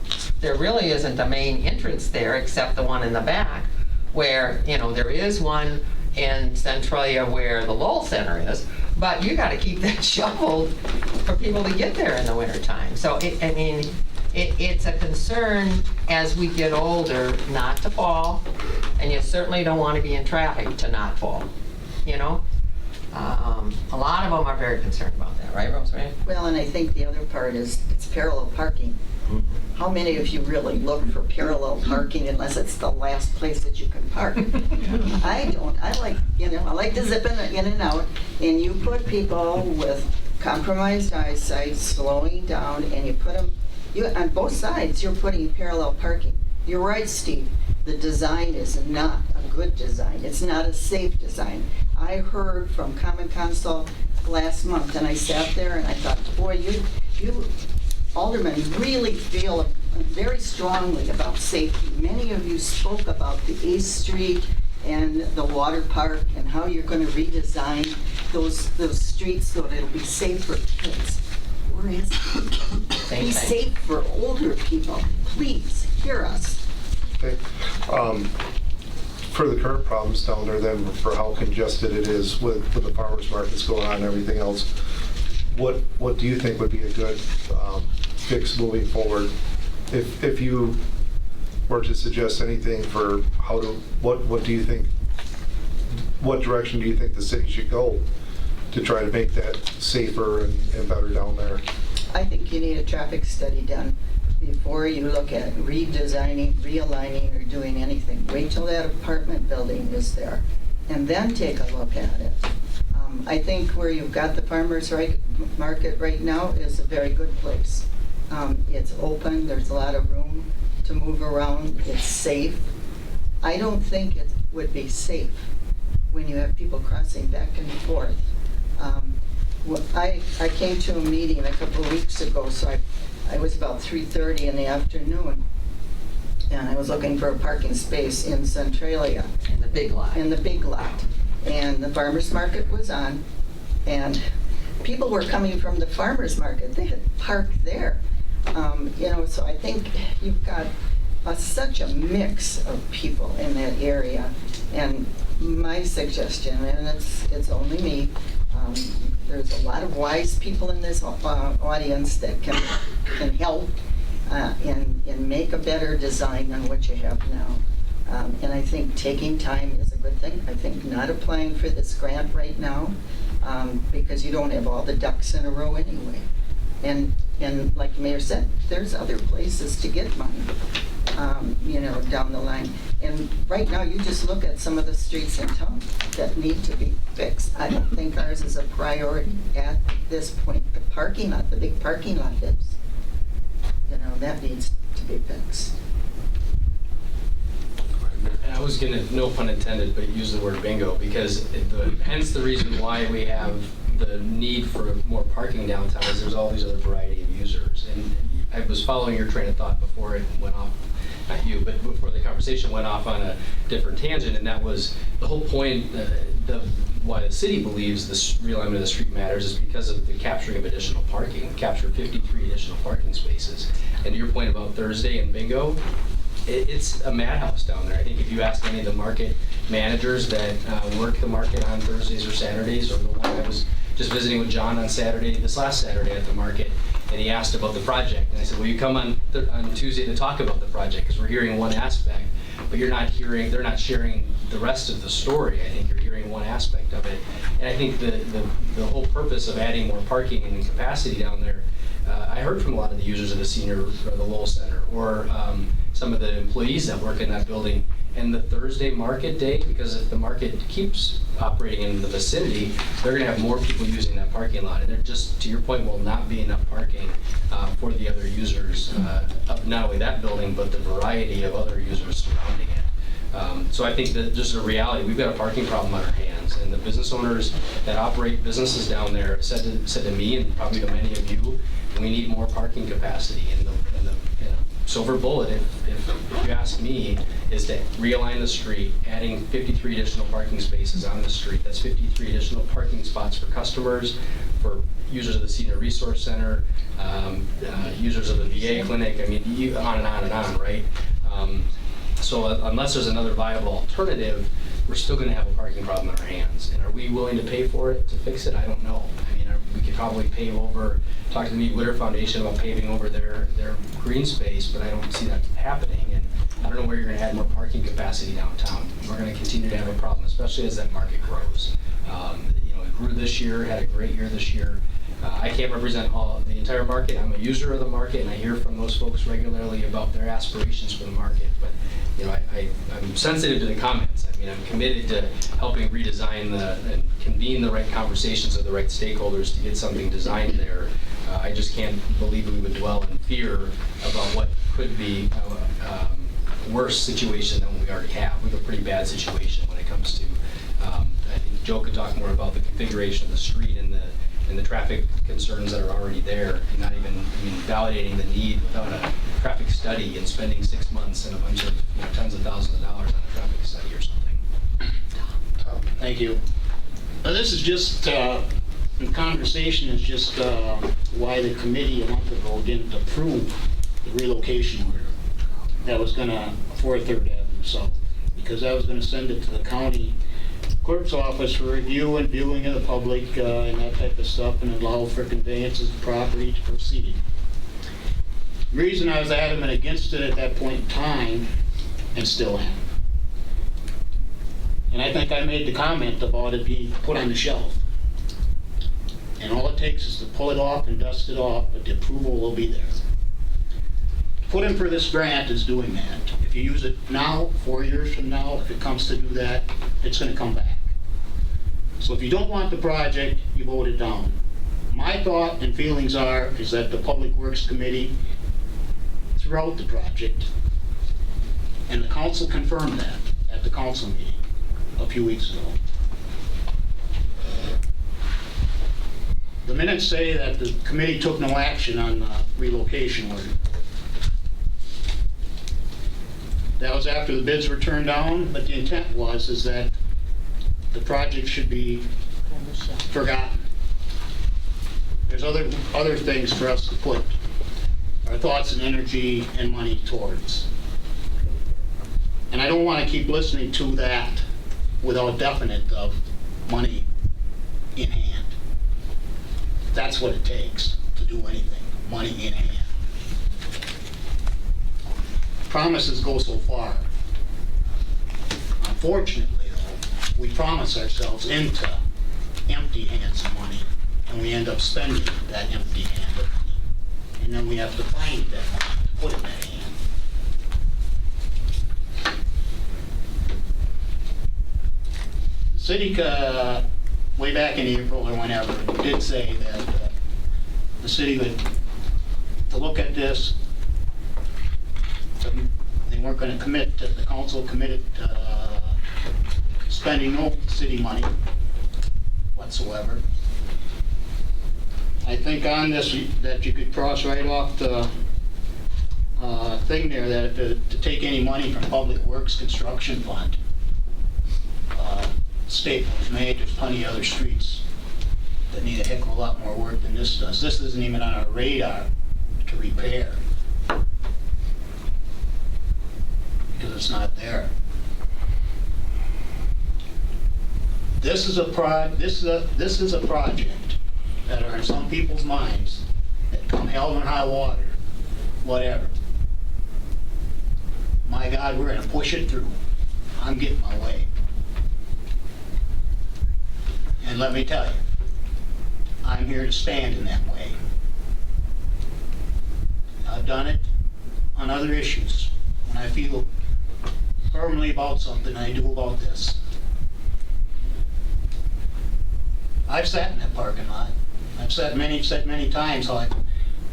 There really isn't a main entrance there except the one in the back where, there is one in Centralia where the Lowell Center is, but you got to keep that shoveled for people to get there in the wintertime. So, it's a concern as we get older not to fall, and you certainly don't want to be in traffic to not fall, A lot of them are very concerned about that, right, Rosemary? Well, and I think the other part is it's parallel parking. How many of you really look for parallel parking unless it's the last place that you can park? I don't. I like to zip in and out, and you put people with compromised eyesight slowing down, and you put them, on both sides, you're putting parallel parking. You're right, Steve. The design is not a good design. It's not a safe design. I heard from Common Council last month, and I sat there and I thought, boy, you aldermen really feel very strongly about safety. Many of you spoke about the 8th Street and the water park and how you're going to redesign those streets so that it'll be safe for kids. Where is it? Be safe for older people. Please, hear us. Okay. For the current problems down there, then, for how congested it is with the farmers markets going on and everything else, what do you think would be a good fix moving forward? If you were to suggest anything for what do you think, what direction do you think the city should go to try to make that safer and better down there? I think you need a traffic study done before you look at redesigning, realigning, or doing anything. Wait till that apartment building is there, and then take a look at it. I think where you've got the farmers market right now is a very good place. It's open, there's a lot of room to move around, it's safe. I don't think it would be safe when you have people crossing back and forth. I came to a meeting a couple of weeks ago, so I was about 3:30 in the afternoon, and I was looking for a parking space in Centralia. In the big lot. In the big lot. And the farmer's market was on, and people were coming from the farmer's market. They had parked there. So I think you've got such a mix of people in that area. And my suggestion, and it's only me, there's a lot of wise people in this audience that can help and make a better design than what you have now. And I think taking time is a good thing. I think not applying for this grant right now because you don't have all the ducks in a row anyway. And And like the mayor said, there's other places to get money, down the line. And right now, you just look at some of the streets in town that need to be fixed. I don't think ours is a priority at this point. The parking lot, the big parking lot is, that needs to be fixed. And I was gonna, no pun intended, but use the word bingo, because hence the reason why we have the need for more parking downtown is there's all these other variety of users. And I was following your train of thought before it went off, not you, but before the conversation went off on a different tangent, and that was the whole point, why the city believes this realignment of the street matters is because of the capturing of additional parking. We captured 53 additional parking spaces. And to your point about Thursday and bingo, it's a madhouse down there. I think if you ask any of the market managers that work the market on Thursdays or Saturdays, or the one I was just visiting with John on this last Saturday at the market, and he asked about the project. And I said, well, you come on Tuesday to talk about the project, because we're hearing one aspect, but they're not sharing the rest of the story. I think you're hearing one aspect of it. And I think the whole purpose of adding more parking and capacity down there, I heard from a lot of the users of the senior or the Lowell Center, or some of the employees that work in that building. And the Thursday market day, because if the market keeps operating in the vicinity, they're going to have more people using that parking lot. And there just, to your point, will not be enough parking for the other users of not only that building, but the variety of other users surrounding it. So I think that just a reality, we've got a parking problem on our hands. And the business owners that operate businesses down there said to me, and probably to many of you, we need more parking capacity. And the silver bullet, if you ask me, is to realign the street, adding 53 additional parking spaces on the street. That's 53 additional parking spots for customers, for users of the Senior Resource Center, users of the VA clinic. I mean, on and on and on, right? So unless there's another viable alternative, we're still going to have a parking problem in our hands. And are we willing to pay for it to fix it? I don't know. I mean, we could probably pave over, talk to the Mead Witter Foundation about paving over their green space, but I don't see that happening. And I don't know where you're going to add more parking capacity downtown. We're going to continue to have a problem, especially as that market grows. It grew this year, had a great year this year. I can't represent the entire market. I'm a user of the market, and I hear from those folks regularly about their aspirations for the market. But I'm sensitive to the comments. I mean, I'm committed to helping redesign and convene the right conversations with the right stakeholders to get something designed there. I just can't believe we would dwell in fear about what could be a worse situation than what we already have. We have a pretty bad situation when it comes to, I think Joe could talk more about the configuration of the street and the traffic concerns that are already there, and not even validating the need without a traffic study and spending 6 months and a bunch of tens of thousands of dollars on a traffic study or something. Thank you. This is just, the conversation is just why the committee a month ago didn't approve the relocation order that was gonna, for 3rd Avenue South, because I was gonna send it to the county clerk's office for review and viewing of the public and that type of stuff, and allow for conveyances of property to proceed. The reason I was adamant against it at that point in time, and still am, and I think I made the comment about it being put on the shelf. And all it takes is to pull it off and dust it off, but the approval will be there. Put in for this grant is doing that. If you use it now, 4 years from now, if it comes to do that, it's going to come back. So if you don't want the project, you vote it down. My thought and feelings is that the Public Works Committee threw out the project, and the council confirmed that at the council meeting a few weeks ago. The minutes say that the committee took no action on the relocation order. That was after the bids were turned down, but the intent is that the project should be forgotten. There's other things for us to put our thoughts and energy and money towards. And I don't want to keep listening to that without definite of money in hand. That's what it takes to do anything, money in hand. Promises go so far. Unfortunately, though, we promise ourselves into empty hands of money, and we end up spending that empty hand of money. and then we have to find that money to put in that hand. The city, way back in April or whenever, did say that the city would, to look at this, they weren't going to commit, the council committed spending no city money whatsoever. I think on this, that you could cross right off the thing there, that to take any money from Public Works Construction Fund. State was made, there's plenty of other streets that need a heck of a lot more work than this does. This isn't even on our radar to repair, because it's not there. This is a project that are in some people's minds that come hell and high water, whatever. My God, we're gonna push it through. I'm getting my way. And let me tell you, I'm here to stand in that way. I've done it on other issues. When I feel firmly about something, I do about this. I've sat in that parking lot. I've said many times how I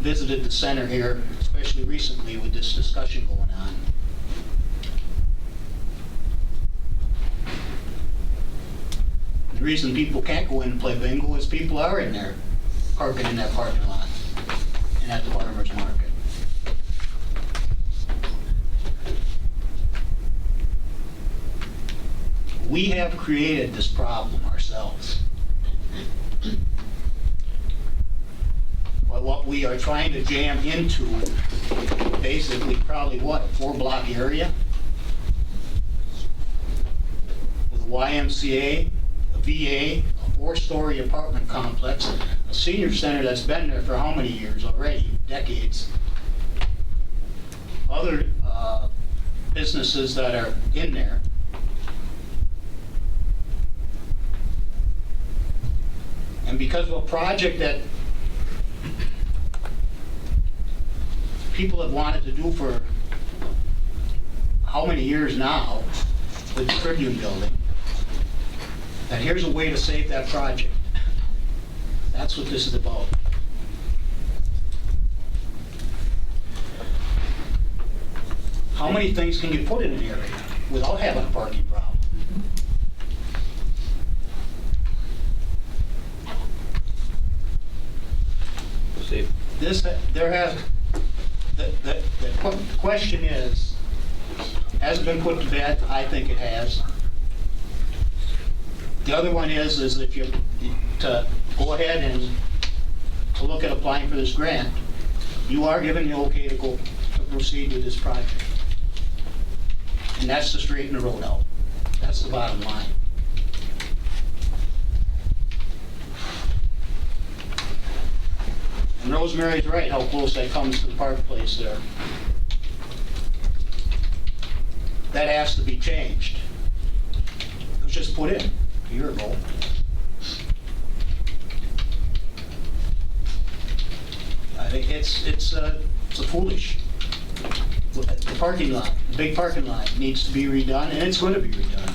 visited the center here, especially recently with this discussion going on. The reason people can't go in and play bingo is people are in there parking in that parking lot and at the farmer's market. We have created this problem ourselves. But what we are trying to jam into, basically probably what, a 4-block area? With a YMCA, a VA, a 4-story apartment complex, a senior center that's been there for how many years already? Decades. Other businesses that are in there. And because of a project that people have wanted to do for how many years now with the Tribune building, that here's a way to save that project. That's what this is about. How many things can you put in an area without having a parking problem? The question is, has it been put to bed? I think it has. The other one is if you to go ahead and to look at applying for this grant, you are given the okay to go to proceed with this project, and that's to straighten the road out. That's the bottom line. And Rosemary's right, how close that comes to the park place there. That has to be changed. It was just put in a year ago. I think it's a foolish. The parking lot, the big parking lot needs to be redone, and it's going to be redone.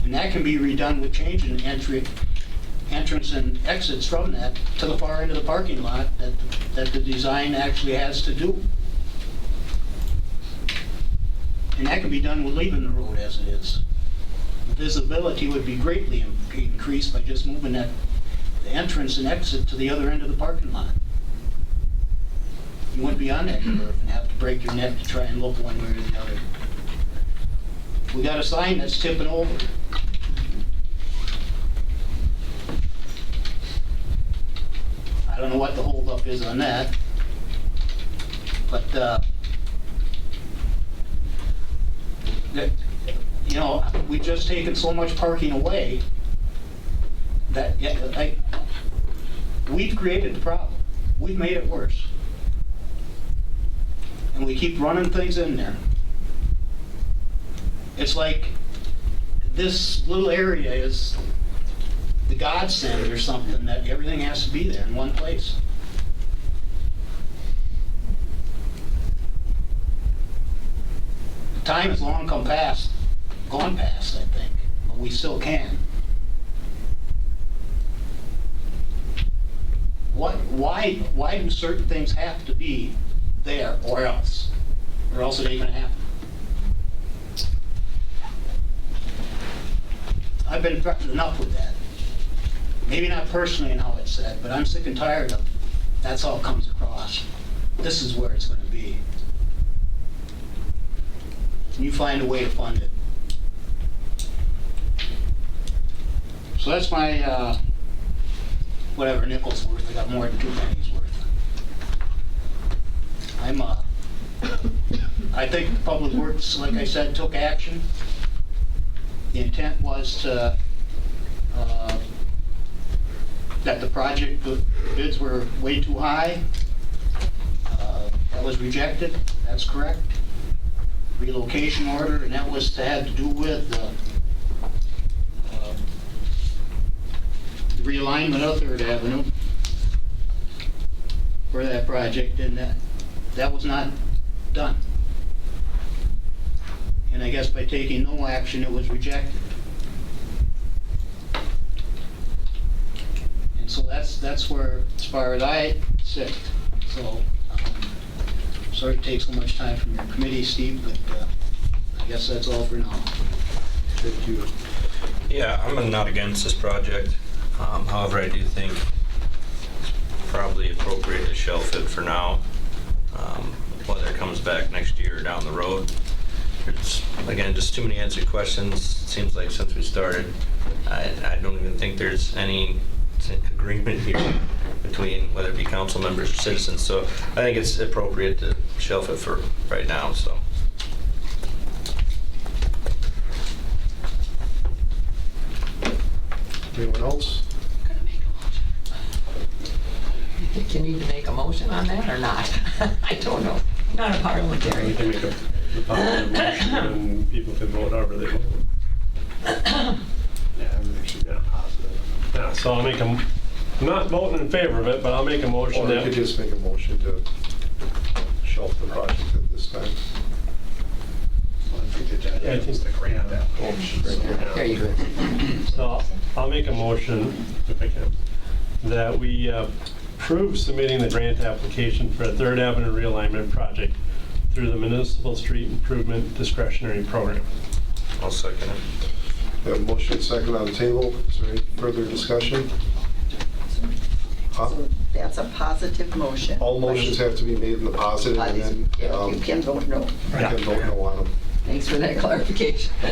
And that can be redone with changing the entrance and exits from that to the far end of the parking lot that the design actually has to do. And that can be done with leaving the road as it is. The visibility would be greatly increased by just moving the entrance and exit to the other end of the parking lot. You wouldn't be on that curve and have to break your neck to try and look one way or the other. We got a sign that's tipping over. I don't know what the holdup is on that, but you know, we've just taken so much parking away that we've created the problem. We've made it worse, and we keep running things in there. It's like this little area is the godsend or something, that everything has to be there in one place. Time's long gone past, I think, but we still can. Why do certain things have to be there or else it ain't gonna happen? I've been threatened enough with that. Maybe not personally in how it's said, but I'm sick and tired of that's how it comes across. This is where it's gonna be. And you find a way to fund it. So that's my, whatever nickel's worth. I got more than 2 pennies worth. I think the Public Works, like I said, took action. The intent was to, that the project bids were way too high. That was rejected, that's correct. Relocation order, and that was had to do with the realignment of 3rd Avenue for that project, and that was not done. And I guess by taking no action, it was rejected. And so that's where, as far as I sit. So, sorry to take so much time from your committee, Steve, but I guess that's all for now. Thank you. Yeah, I'm not against this project. However, I do think it's probably appropriate to shelf it for now. Whether it comes back next year or down the road. It's, again, just too many unanswered questions. It seems like since we started, I don't even think there's any agreement here between whether it be council members or citizens. So I think it's appropriate to shelf it for right now. So. Anyone else? You think you need to make a motion on that or not? I don't know. Not a parliamentary. We can make a positive motion and people can vote however they vote. Yeah, everything should be positive. Yeah, so I'll make I'm not voting in favor of it, but I'll make a motion Or you could just make a motion to shelf the project at this time. Yeah, I think the grant There you go. So I'll make a motion, if I can, that we approve submitting the grant application for a 3rd Avenue realignment project through the Municipal Street Improvement Discretionary Program. I'll second it. We have a motion second on the table. Is there any further discussion? Huh? That's a positive motion. All motions have to be made in the positive, and then You can vote no. I can vote no on them. Thanks for that clarification. We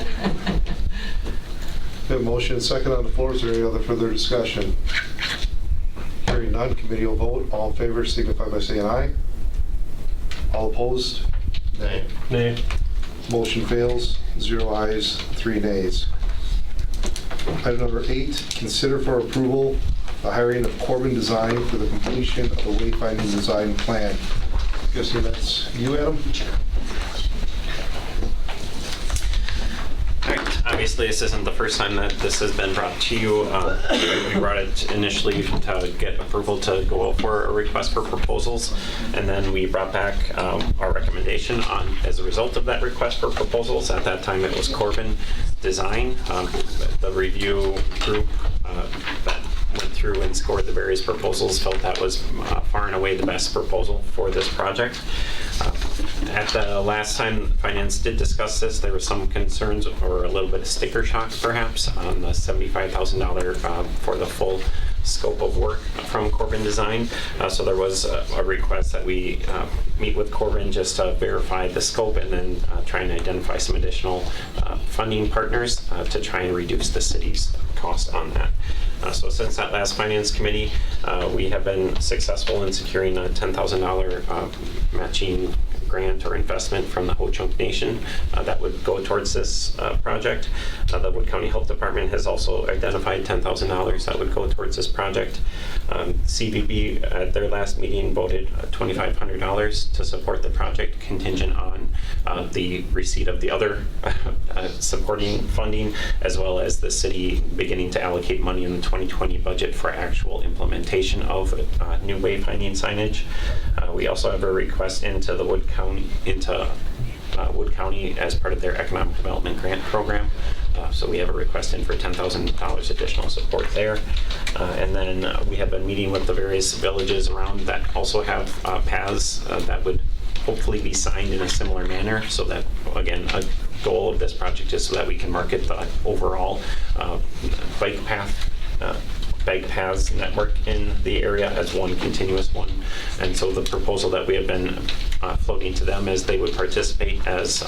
have a motion second on the floor. Is there any other further discussion? Hearing none, committee will vote. All in favor signify by saying aye. All opposed? Nay. Nay. Motion fails. 0 ayes, 3 nays. Item number 8, consider for approval the hiring of Corbin Design for the completion of the wayfinding design plan. Guessing that's you, Adam? Alright, obviously this isn't the first time that this has been brought to you. We brought it initially to get approval to go for a request for proposals, and then we brought back our recommendation on as a result of that request for proposals. At that time it was Corbin Design. The review group that went through and scored the various proposals felt that was far and away the best proposal for this project. At the last time Finance did discuss this, there were some concerns or a little bit of sticker shock perhaps on the $75,000 for the full scope of work from Corbin Design. So there was a request that we meet with Corbin just to verify the scope and then try and identify some additional funding partners to try and reduce the city's cost on that. So since that last Finance Committee, we have been successful in securing a $10,000 matching grant or investment from the Ho-Chunk Nation that would go towards this project. The Wood County Health Department has also identified $10,000 that would go towards this project. CVB at their last meeting voted $2,500 to support the project contingent on the receipt of the other supporting funding, as well as the city beginning to allocate money in the 2020 budget for actual implementation of new wayfinding signage. We also have a request into the Wood County, into Wood County as part of their economic development grant program. So we have a request in for $10,000 additional support there. And then we have been meeting with the various villages around that also have paths that would hopefully be signed in a similar manner, so that, again, a goal of this project is so that we can market the overall bike paths network in the area as one continuous one. And so the proposal that we have been floating to them is they would participate as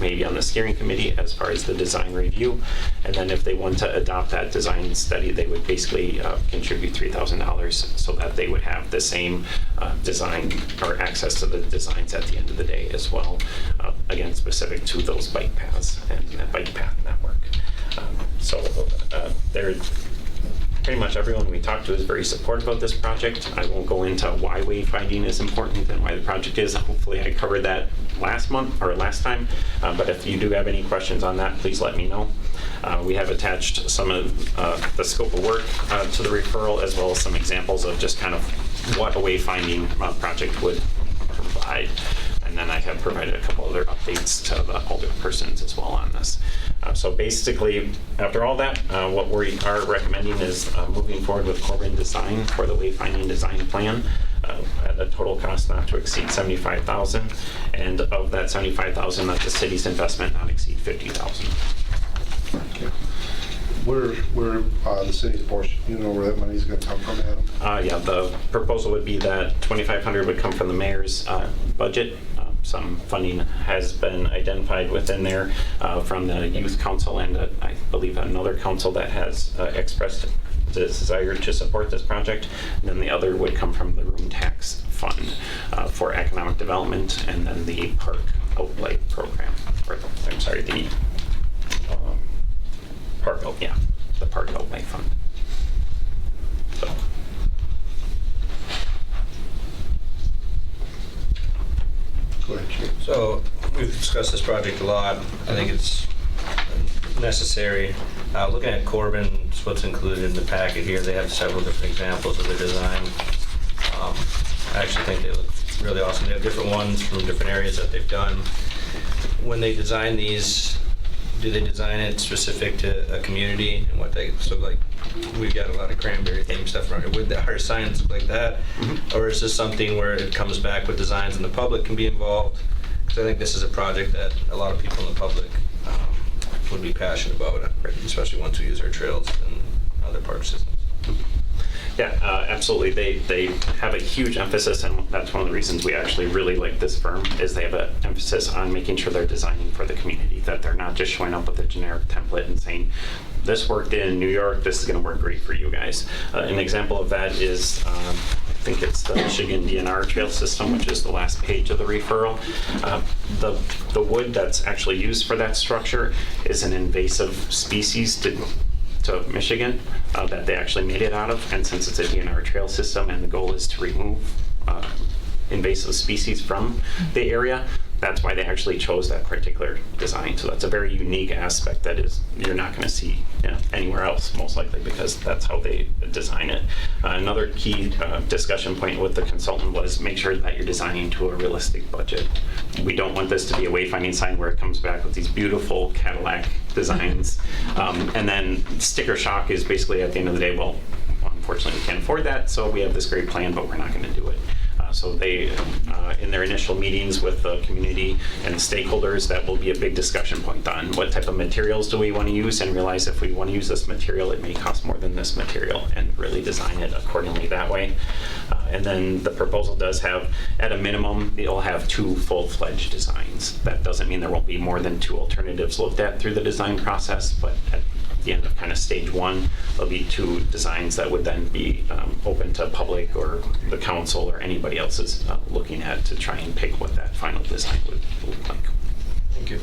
maybe on the steering committee as far as the design review, and then if they want to adopt that design study, they would basically contribute $3,000 so that they would have the same design or access to the designs at the end of the day as well, again specific to those bike paths and that bike path network. So they're pretty much everyone we talked to is very supportive of this project. I won't go into why wayfinding is important and why the project is. Hopefully I covered that last time, but if you do have any questions on that, please let me know. We have attached some of the scope of work to the referral, as well as some examples of just kind of what a wayfinding project would provide. And then I have provided a couple other updates to the older persons as well on this. So basically, after all that, what we are recommending is moving forward with Corbin Design for the wayfinding design plan at a total cost not to exceed $75,000, and of that $75,000, let the city's investment not exceed $50,000. Okay. Where the city's portion, you know where that money's going to come from, Adam? Yeah, the proposal would be that $2,500 would come from the mayor's budget. Some funding has been identified within there from the youth council and I believe another council that has expressed the desire to support this project. And then the other would come from the room tax fund for economic development, and then the park outlay program. Or, I'm sorry, the the park outlay fund. So. Go ahead, Chief. So we've discussed this project a lot. I think it's necessary. Looking at Corbin, what's included in the packet here, they have several different examples of their design. I actually think they look really awesome. They have different ones from different areas that they've done. When they design these, do they design it specific to a community and what they, so like we've got a lot of cranberry themed stuff around here. Would our signs look like that? Mm-hmm. Or is this something where it comes back with designs and the public can be involved? Because I think this is a project that a lot of people in the public would be passionate about, especially once we use our trails and other park systems. Yeah, absolutely. They have a huge emphasis, and that's one of the reasons we actually really like this firm, is they have an emphasis on making sure they're designing for the community, that they're not just showing up with a generic template and saying, this worked in New York, this is going to work great for you guys. An example of that is, I think it's the Michigan DNR trail system, which is the last page of the referral. The wood that's actually used for that structure is an invasive species to Michigan that they actually made it out of, and since it's a DNR trail system and the goal is to remove invasive species from the area, that's why they actually chose that particular design. So that's a very unique aspect that is you're not going to see anywhere else, most likely, because that's how they design it. Another key discussion point with the consultant was make sure that you're designing to a realistic budget. We don't want this to be a wayfinding sign where it comes back with these beautiful Cadillac designs, and then sticker shock is basically at the end of the day, well, unfortunately we can't afford that, so we have this great plan, but we're not going to do it. So they, in their initial meetings with the community and stakeholders, that will be a big discussion point on what type of materials do we want to use, and realize if we want to use this material, it may cost more than this material, and really design it accordingly that way. And then the proposal does have, at a minimum, it'll have 2 full-fledged designs. That doesn't mean there won't be more than 2 alternatives looked at through the design process, but at the end of kind of stage 1, there'll be 2 designs that would then be open to public or the council or anybody else is looking at to try and pick what that final design would look like. Thank you.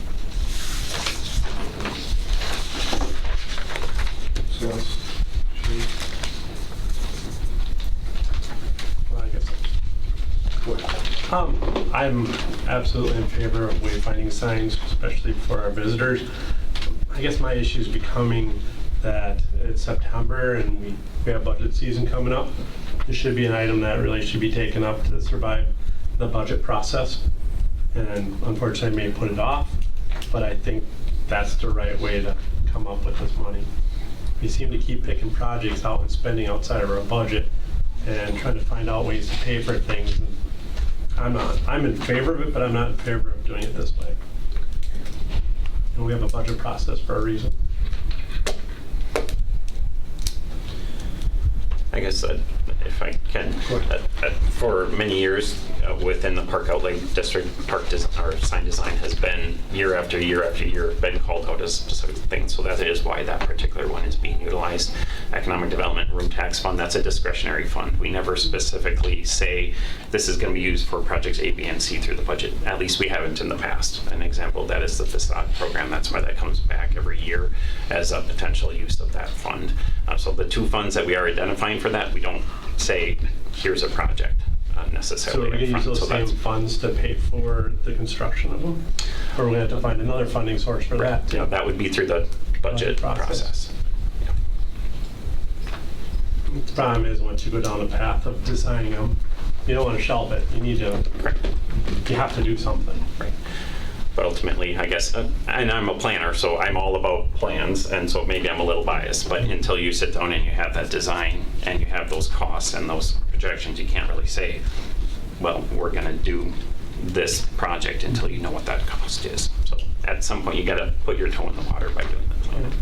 I'm absolutely in favor of wayfinding signs, especially for our visitors. I guess my issue is becoming that it's September and we have budget season coming up. This should be an item that really should be taken up to survive the budget process. And unfortunately, I may put it off, but I think that's the right way to come up with this money. We seem to keep picking projects out and spending outside of our budget and trying to find out ways to pay for things. And I'm in favor of it, but I'm not in favor of doing it this way. And we have a budget process for a reason. I guess that if I can, for many years within the Park Outlay District, our sign design has been year after year after year been called out as specific things. So that is why that particular one is being utilized. Economic Development Room Tax Fund, that's a discretionary fund. We never specifically say this is going to be used for projects A, B, and C through the budget. At least we haven't in the past. An example of that is the facade program. That's why that comes back every year as a potential use of that fund. So the two funds that we are identifying for that, we don't say, here's a project necessarily. So we're going to use those same funds to pay for the construction of them? Or we're going to have to find another funding source for that too? Yeah, that would be through the budget process. The problem is once you go down the path of designing them, you don't want to shelve it. You need to, you have to do something. Right. But ultimately, I guess, and I'm a planner, so I'm all about plans, and so maybe I'm a little biased, but until you sit down and you have that design and you have those costs and those projections, you can't really say, well, we're going to do this project until you know what that cost is. So at some point, you got to put your toe in the water by doing the plan.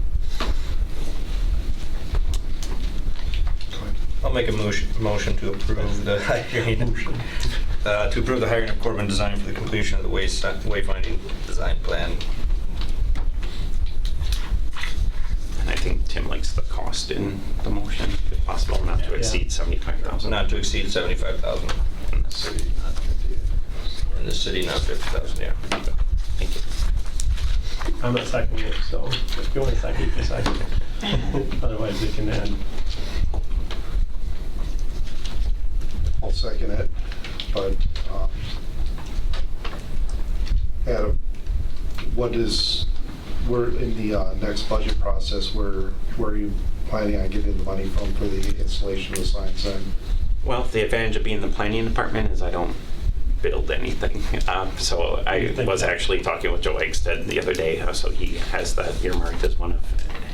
I'll make a motion to approve the hiring. To approve the hiring of Corbin Design for the completion of the wayfinding design plan. And I think Tim likes the cost in the motion, if possible, not to exceed $75,000. Not to exceed $75,000. In the city, not 50. In the city, not 50,000. Yeah. Thank you. I'm not seconding it, so if you want to second, you can second it. Otherwise, we can end. I'll second it, but Adam, we're in the next budget process, where are you planning on getting the money from for the installation of the signs then? Well, the advantage of being in the planning department is I don't build anything. So I was actually talking with Joe Eggstead the other day, so he has that earmarked as one of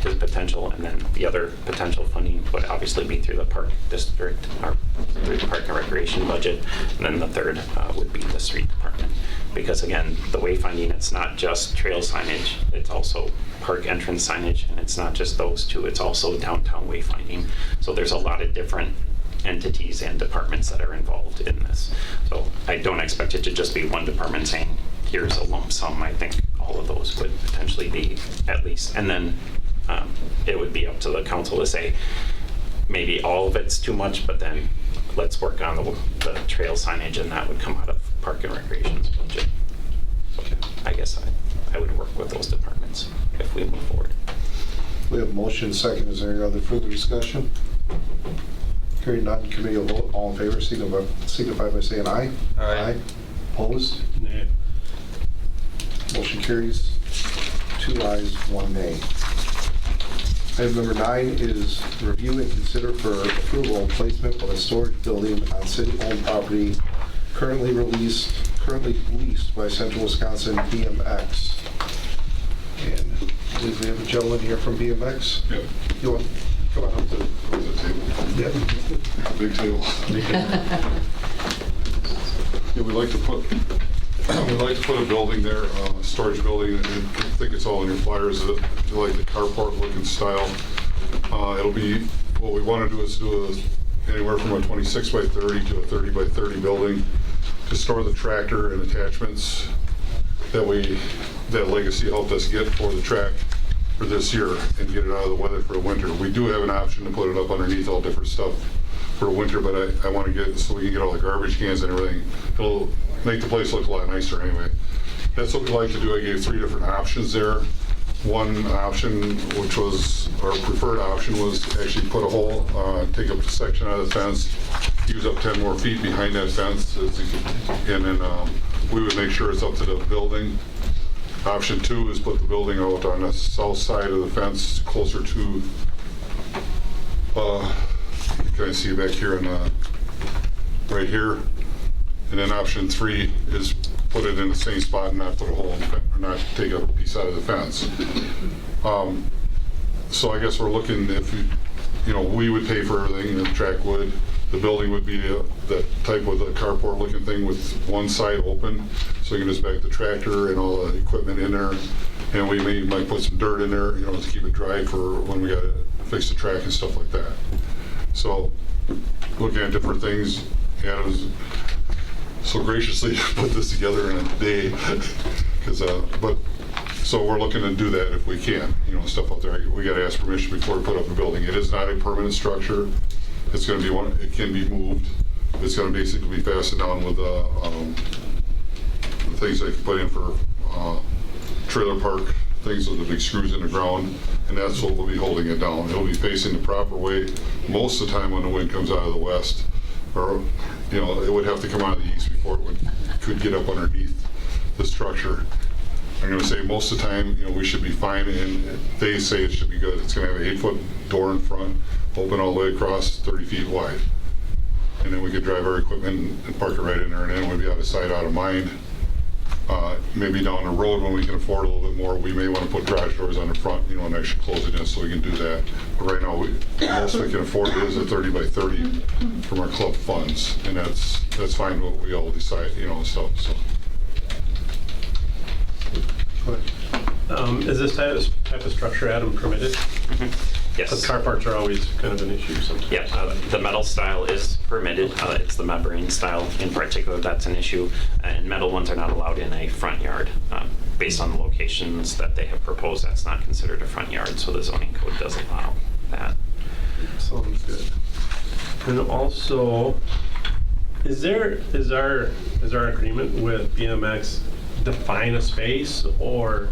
his potential, and then the other potential funding would obviously be through the park district, or through the park and recreation budget, and then the third would be the street department. Because again, the wayfinding, it's not just trail signage, it's also park entrance signage, and it's not just those two, it's also downtown wayfinding. So there's a lot of different entities and departments that are involved in this. So I don't expect it to just be one department saying, here's a lump sum. I think all of those would potentially be at least, and then it would be up to the council to say, maybe all of it's too much, but then let's work on the trail signage, and that would come out of Park and Recreation's budget. Okay. I guess I would work with those departments if we move forward. We have a motion, second. Is there any other further discussion? Hearing none, committee will vote. All in favor, signify by saying aye. Aye. Opposed? Nay. Motion carries. 2 ayes, 1 nay. Item number 9 is review and consider for approval placement of a storage building on city-owned property currently leased by Central Wisconsin BMX. And I believe we have a gentleman here from BMX. Yep. You want, come on up to the table. Yep. Big table. Yeah, we'd like to put a building there, a storage building. I think it's all in your flyers. Like the carport looking style. It'll be, what we want to do is do anywhere from a 26 by 30 to a 30 by 30 building to store the tractor and attachments that Legacy helped us get for the track for this year and get it out of the weather for the winter. We do have an option to put it up underneath all different stuff for winter, but I want to get it so we can get all the garbage cans and everything. It'll make the place look a lot nicer anyway. That's what we like to do. I gave 3 different options there. One option, which was our preferred option, was actually put a hole, take up a section out of the fence, use up 10 more feet behind that fence, and then we would make sure it's up to the building. Option 2 is put the building out on the south side of the fence, closer to, you can see back here and right here. And then option 3 is put it in the same spot and not put a hole in the fence, or not take a piece out of the fence. So I guess we're looking if, we would pay for everything, the track would. The building would be that type of the carport looking thing with one side open, so you can just back the tractor and all the equipment in there. And we might put some dirt in there, to keep it dry for when we gotta fix the track and stuff like that. So, looking at different things, Adam's so graciously put this together in a day. So we're looking to do that if we can, stuff out there. We gotta ask permission before we put up a building. It is not a permanent structure. It's gonna be it can be moved. It's gonna basically be fastened down with the things they can put in for trailer park, things with the big screws in the ground, and that's what will be holding it down. It'll be facing the proper way most of the time when the wind comes out of the west, or it would have to come out of the east before it could get up underneath the structure. I'm going to say most of the time, we should be fine, and they say it should be good. It's going to have an 8-foot door in front, open all the way across, 30 feet wide. And then we could drive our equipment and park it right in there, and then we'd be out of sight, out of mind. Maybe down the road when we can afford a little bit more, we may want to put garage doors on the front, and actually close it in so we can do that. But right now, most we can afford is a 30 by 30 from our club funds, and that's fine what we all decide, stuff. So. Is this type of structure, Adam, permitted? Yes. Because carports are always kind of an issue sometimes. Yeah, the metal style is permitted. It's the membrane style in particular that's an issue. And metal ones are not allowed in a front yard. Based on the locations that they have proposed, that's not considered a front yard, so the zoning code does allow that. Sounds good. And also, is our agreement with BMX define a space, or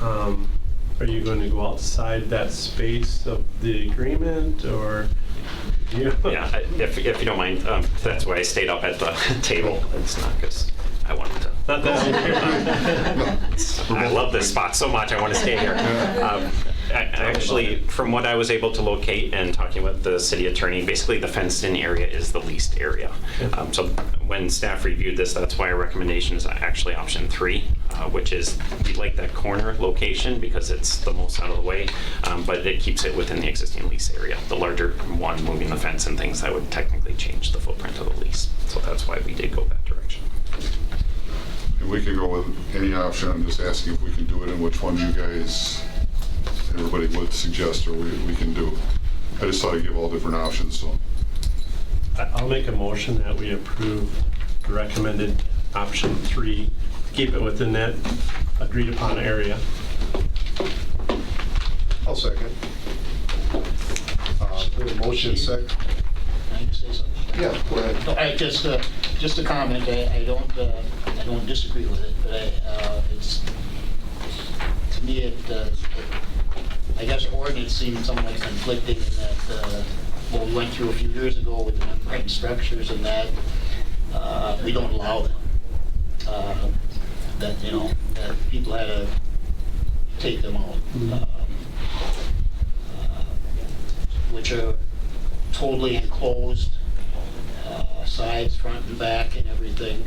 are you going to go outside that space of the agreement, or? Yeah, if you don't mind, that's why I stayed up at the table. It's not because I wanted to. Not that I love this spot so much, I want to stay here. Actually, from what I was able to locate and talking with the city attorney, basically the fenced-in area is the leased area. So when staff reviewed this, that's why our recommendation is actually option 3, which is we like that corner location because it's the most out of the way, but it keeps it within the existing lease area. The larger one, moving the fence and things, that would technically change the footprint of the lease. So that's why we did go that direction. And we can go with any option. I'm just asking if we can do it and which one you guys, everybody would suggest or we can do. I just thought I'd give all different options. So I'll make a motion that we approve the recommended option 3, keep it within that agreed upon area. I'll second. We have a motion second. Can I just say something? Yeah, go ahead. Just a comment. I don't disagree with it, but it's to me I guess ordinance seemed somewhat conflicting in that what we went through a few years ago with the membrane structures and that we don't allow them. That people had to take them out, which are totally enclosed, sides, front and back, and everything.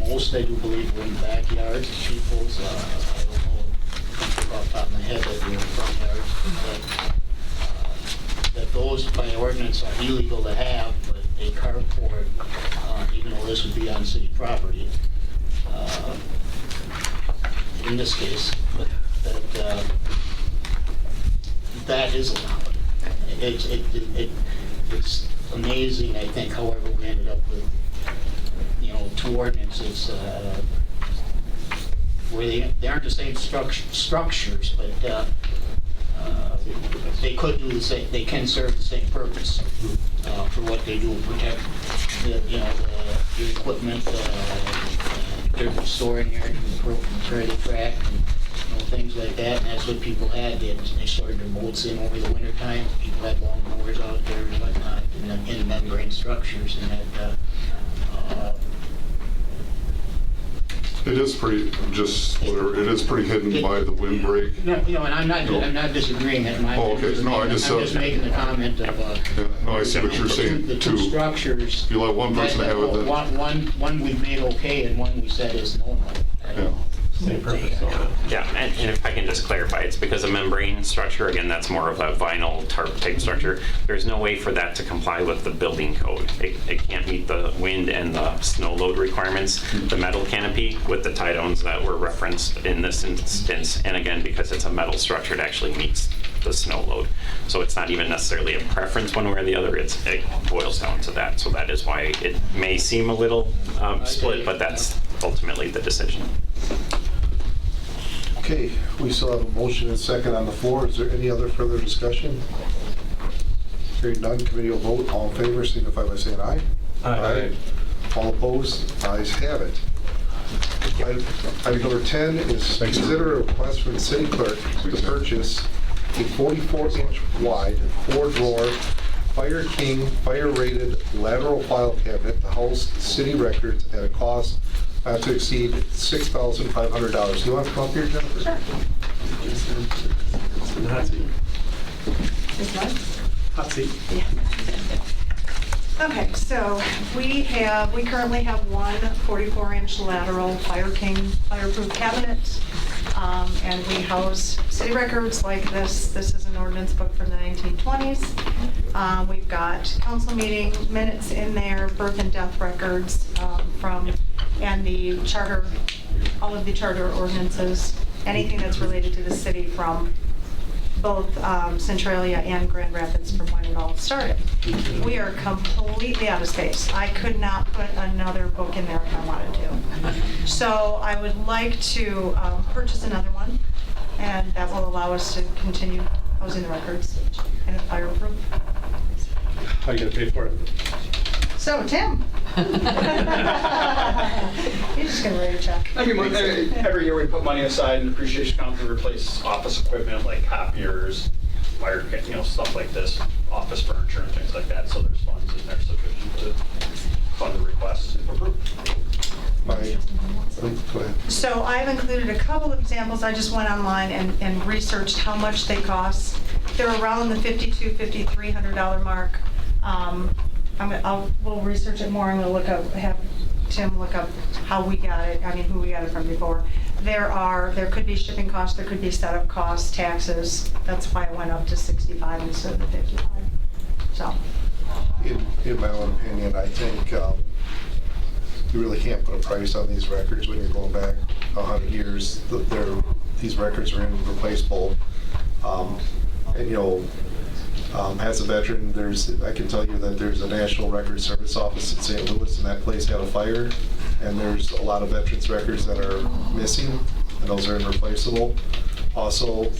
Most, I do believe, were in backyards of people's. I don't know off the top of my head that we were in front yards, but that those by ordinance are illegal to have, but a carport, even though this would be on city property, in this case, but that is allowed. It's amazing, I think, however we ended up with, 2 ordinances where they aren't the same structures, but they could do the same. They can serve the same purpose for what they do, protect the equipment, they're storing here from the track and things like that. And that's what people had. They stored their boats in over the winter time. People had long mowers out there and whatnot in membrane structures, and that It is pretty, just whatever, it is pretty hidden by the windbreak. No, and I'm not disagreeing at my. Oh, okay. No, I just, I'm just making the comment of. Yeah, no, I see what you're saying, The too. two structures. If you let one person have it, then. One we made okay and one we said is no. Yeah. Same purpose. Yeah, and if I can just clarify, it's because a membrane structure, again, that's more of a vinyl tarp type structure. There's no way for that to comply with the building code. It can't meet the wind and the snow load requirements. The metal canopy with the tie downs that were referenced in this instance, and again, because it's a metal structure, it actually meets the snow load. So it's not even necessarily a preference one way or the other, it boils down to that. So that is why it may seem a little split, but that's ultimately the decision. Okay, we still have a motion and second on the floor. Is there any other further discussion? Hearing none, committee will vote. All in favor, signify by saying aye. Aye. All opposed? Ayes have it. Item number 10 is consider a request from the city clerk to purchase a 44-inch wide, 4-drawer Fire King fire-rated lateral file cabinet to house city records at a cost not to exceed $6,500. Do you want to come up here, Jennifer? Sure. Hot seat. This one? Hot seat. Okay, so we currently have one 44-inch lateral Fire King fireproof cabinet, and we house city records like this. This is an ordinance book from the 1920s. We've got council meeting minutes in there, birth and death records and the charter, all of the charter ordinances, anything that's related to the city from both Centralia and Grand Rapids from when it all started. We are completely out of space. I could not put another book in there if I wanted to. So I would like to purchase another one, and that will allow us to continue housing the records and it's fireproof. How are you gonna pay for it? So, Tim. You're just gonna write a check. I mean, every year we put money aside in depreciation account to replace office equipment like copiers, fire, stuff like this, office furniture and things like that. So there's funds in there sufficient to fund the request if approved. Go ahead. So I've included a couple of examples. I just went online and researched how much they cost. They're around the $5,200, $5,300 mark. We'll research it more. I'm going to have Tim look up how we got it. I mean, who we got it from before. There could be shipping costs. There could be setup costs, taxes. That's why it went up to 65 instead of the 55. So. In my own opinion, I think you really can't put a price on these records when you're going back 100 years. These records are irreplaceable. As a veteran, I can tell you that there's a National Record Service office in St. Louis, and that place had a fire, and there's a lot of veterans records that are missing, and those are irreplaceable. Also,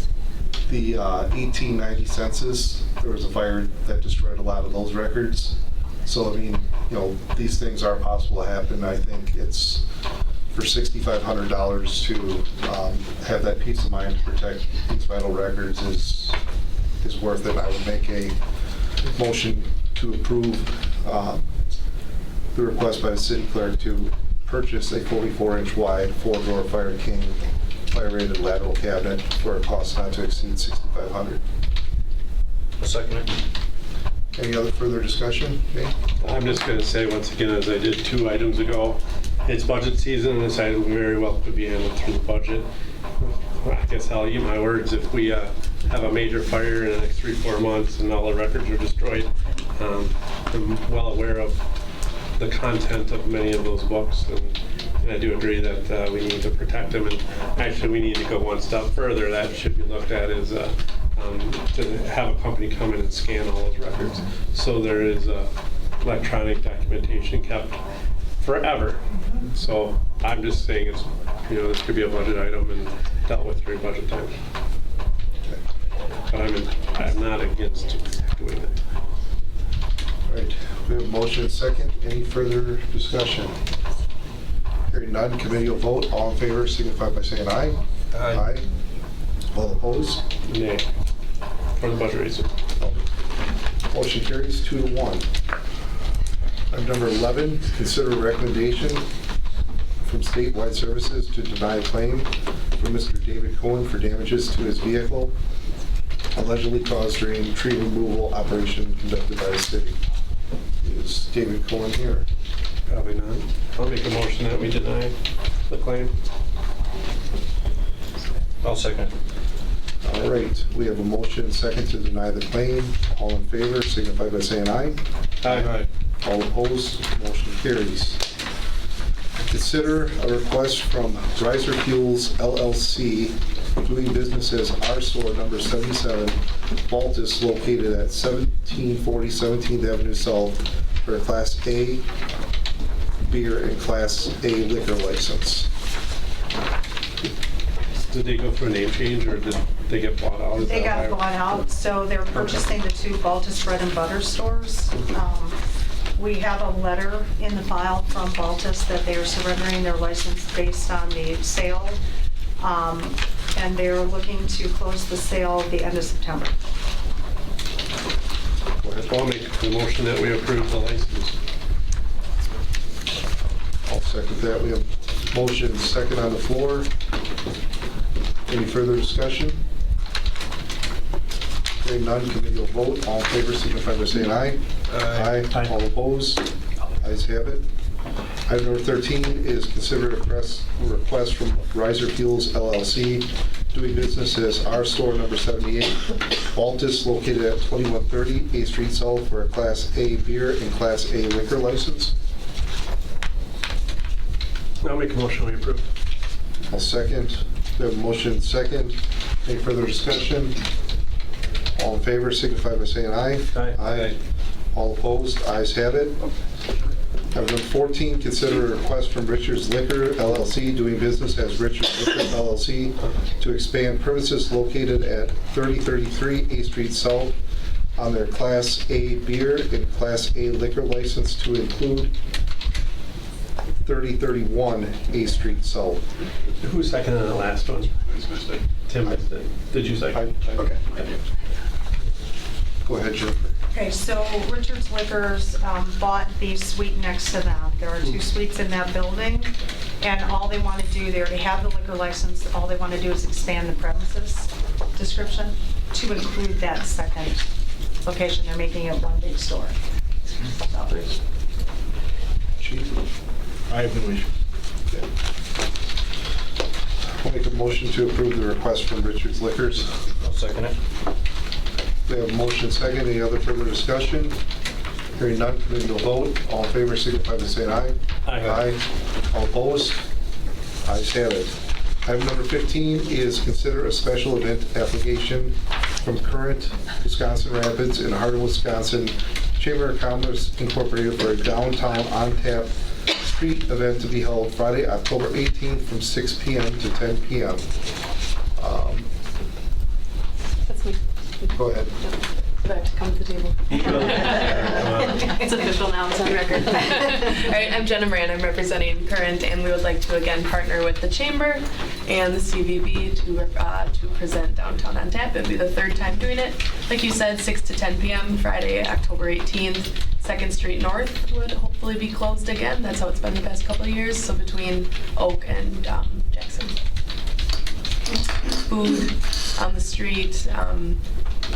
the 1890 census, there was a fire that destroyed a lot of those records. So, I mean, these things are possible to happen. I think it's for $6,500 to have that peace of mind to protect these vital records is worth it. I would make a motion to approve the request by the city clerk to purchase a 44-inch wide 4-drawer Fire King fire-rated lateral cabinet for a cost not to exceed $6,500. I'll second it. Any other further discussion? Nate? I'm just going to say once again, as I did 2 items ago, it's budget season, and this item very well could be handled through the budget. I guess I'll eat my words. If we have a major fire in the next 3-4 months and all the records are destroyed, I'm well aware of the content of many of those books, and I do agree that we need to protect them. And actually, we need to go one step further. That should be looked at is to have a company come in and scan all those records, so there is electronic documentation kept forever. So I'm just saying it's, this could be a budget item and dealt with during budget time. But I'm not against doing it. All right, we have a motion and second. Any further discussion? Hearing none, committee will vote. All in favor signify by saying aye. Aye. All opposed? Nay. For the budget reason. Motion carries 2-1. Item number 11, consider a recommendation from Statewide Services to deny a claim from Mr. David Cohen for damages to his vehicle allegedly caused during tree removal operation conducted by the city. Is David Cohen here? Probably not. I'll make a motion that we deny the claim. I'll second. All right, we have a motion and second to deny the claim. All in favor signify by saying aye. Aye. All opposed, motion carries. Consider a request from Riser Fuels LLC, doing business as R Store number 77, Baltus, located at 1740 17th Avenue South, for a Class A beer and Class A liquor license. Did they go through a name change or did they get bought out? Is They that got why? bought out, so they're purchasing the two Baltus Bread and Butter stores. We have a letter in the file from Baltus that they are surrendering their license based on the sale. And they're looking to close the sale at the end of September. I'll make the motion that we approve the license. I'll second that. We have motion and second on the floor. Any further discussion? Hearing none, committee will vote. All in favor signify by saying aye. Aye. All opposed? Ayes have it. Item number 13 is consider a request from Riser Fuels LLC, doing business as R Store number 78, Baltus, located at 2130 A Street South, for a Class A beer and Class A liquor license. I'll make a motion we approve. I'll second. We have a motion and second. Any further discussion? All in favor signify by saying aye. Aye. All opposed? Ayes have it. Item number 14, consider a request from Richard's Liquor LLC, doing business as Richard's Liquor LLC, to expand premises located at 3033 A Street South on their Class A beer and Class A liquor license to include 3031 A Street South. Who seconded the last one? Tim missed it. Did you second? Okay. Go ahead, Jennifer. Okay, so Richard's Liquors bought the suite next to them. There are two suites in that building, and all they want to do, they already have the liquor license, all they want to do is expand the premises description to include that second location. They're making it one big store. Chief? I have no issue. Okay. I'll make a motion to approve the request from Richard's Liquors. I'll second it. We have a motion second. Any other further discussion? Hearing none, committee will vote. All in favor signify by saying aye. Aye. All opposed? Ayes have it. Item number 15 is consider a special event application from Current Wisconsin Rapids in Hardin, Wisconsin, Chamber of Commerce Incorporated, for a downtown on-tap street event to be held Friday, October 18th from 6 p.m. to 10 p.m. That's me. Go ahead. Do I have to come to the table? It's official now, it's on record. All right, I'm Jenna Moran, I'm representing Current, and we would like to again partner with the Chamber and the CVB to present Downtown on Tap. It'll be the third time doing it. Like you said, 6 to 10 p.m. Friday, October 18th. 2nd Street North would hopefully be closed again. That's how it's been the past couple of years, so between Oak and Jackson. Food on the street.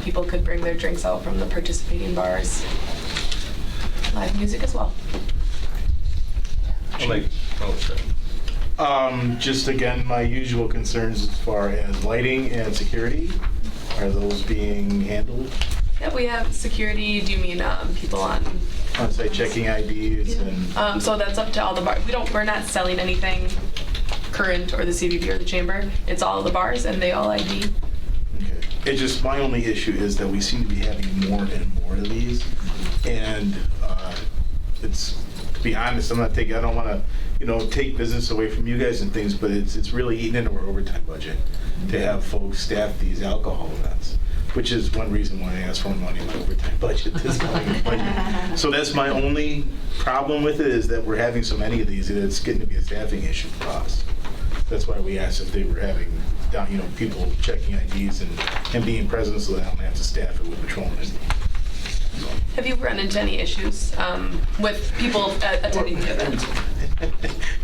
People could bring their drinks out from the participating bars. Live music as well. Just again, my usual concerns as far as lighting and security, are those being handled? Yeah, we have security. Do you mean people on? On-site checking IDs and? So that's up to all the bars. We're not selling anything Current or the CVB or the Chamber. It's all the bars and they all ID. Okay. It's just, my only issue is that we seem to be having more and more of these. And it's, to be honest, I don't want to, take business away from you guys and things, but it's really eating into our overtime budget to have folks staff these alcohol events, which is one reason why I asked for money in my overtime budget this time. So that's my only problem with it, is that we're having so many of these, and it's getting to be a staffing issue for us. That's why we asked if they were having people checking IDs and being present, so they don't have to staff it with patrolmen. Have you run into any issues with people attending the event?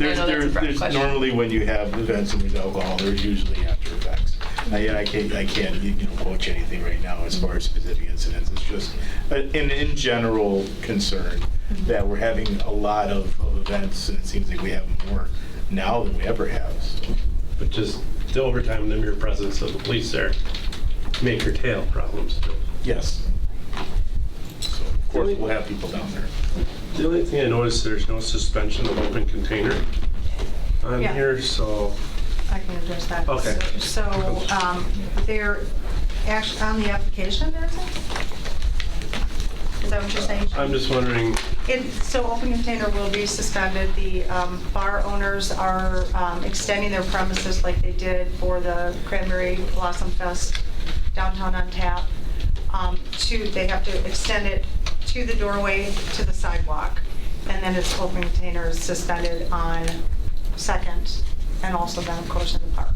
There's, know that's a broad there's question. normally when you have events and there's alcohol, there's usually after effects. I can't quote you anything right now as far as specific incidents. It's just an in general concern that we're having a lot of events, and it seems like we have more now than we ever have. So. But just the overtime and the mere presence of the police there may curtail problems. Yes. So of course we'll have people down there. The only thing I noticed, there's no suspension of open container on Yeah. here, so. I can address that. Okay. So, there, actually, on the application, there isn't? Is that what you're saying? I'm just wondering, So open container will be suspended. The bar owners are extending their premises like they did for the Cranberry Blossom Fest downtown on Tap. They have to extend it to the doorway, to the sidewalk, and then it's open containers suspended on Second, and also then, of course, in the park.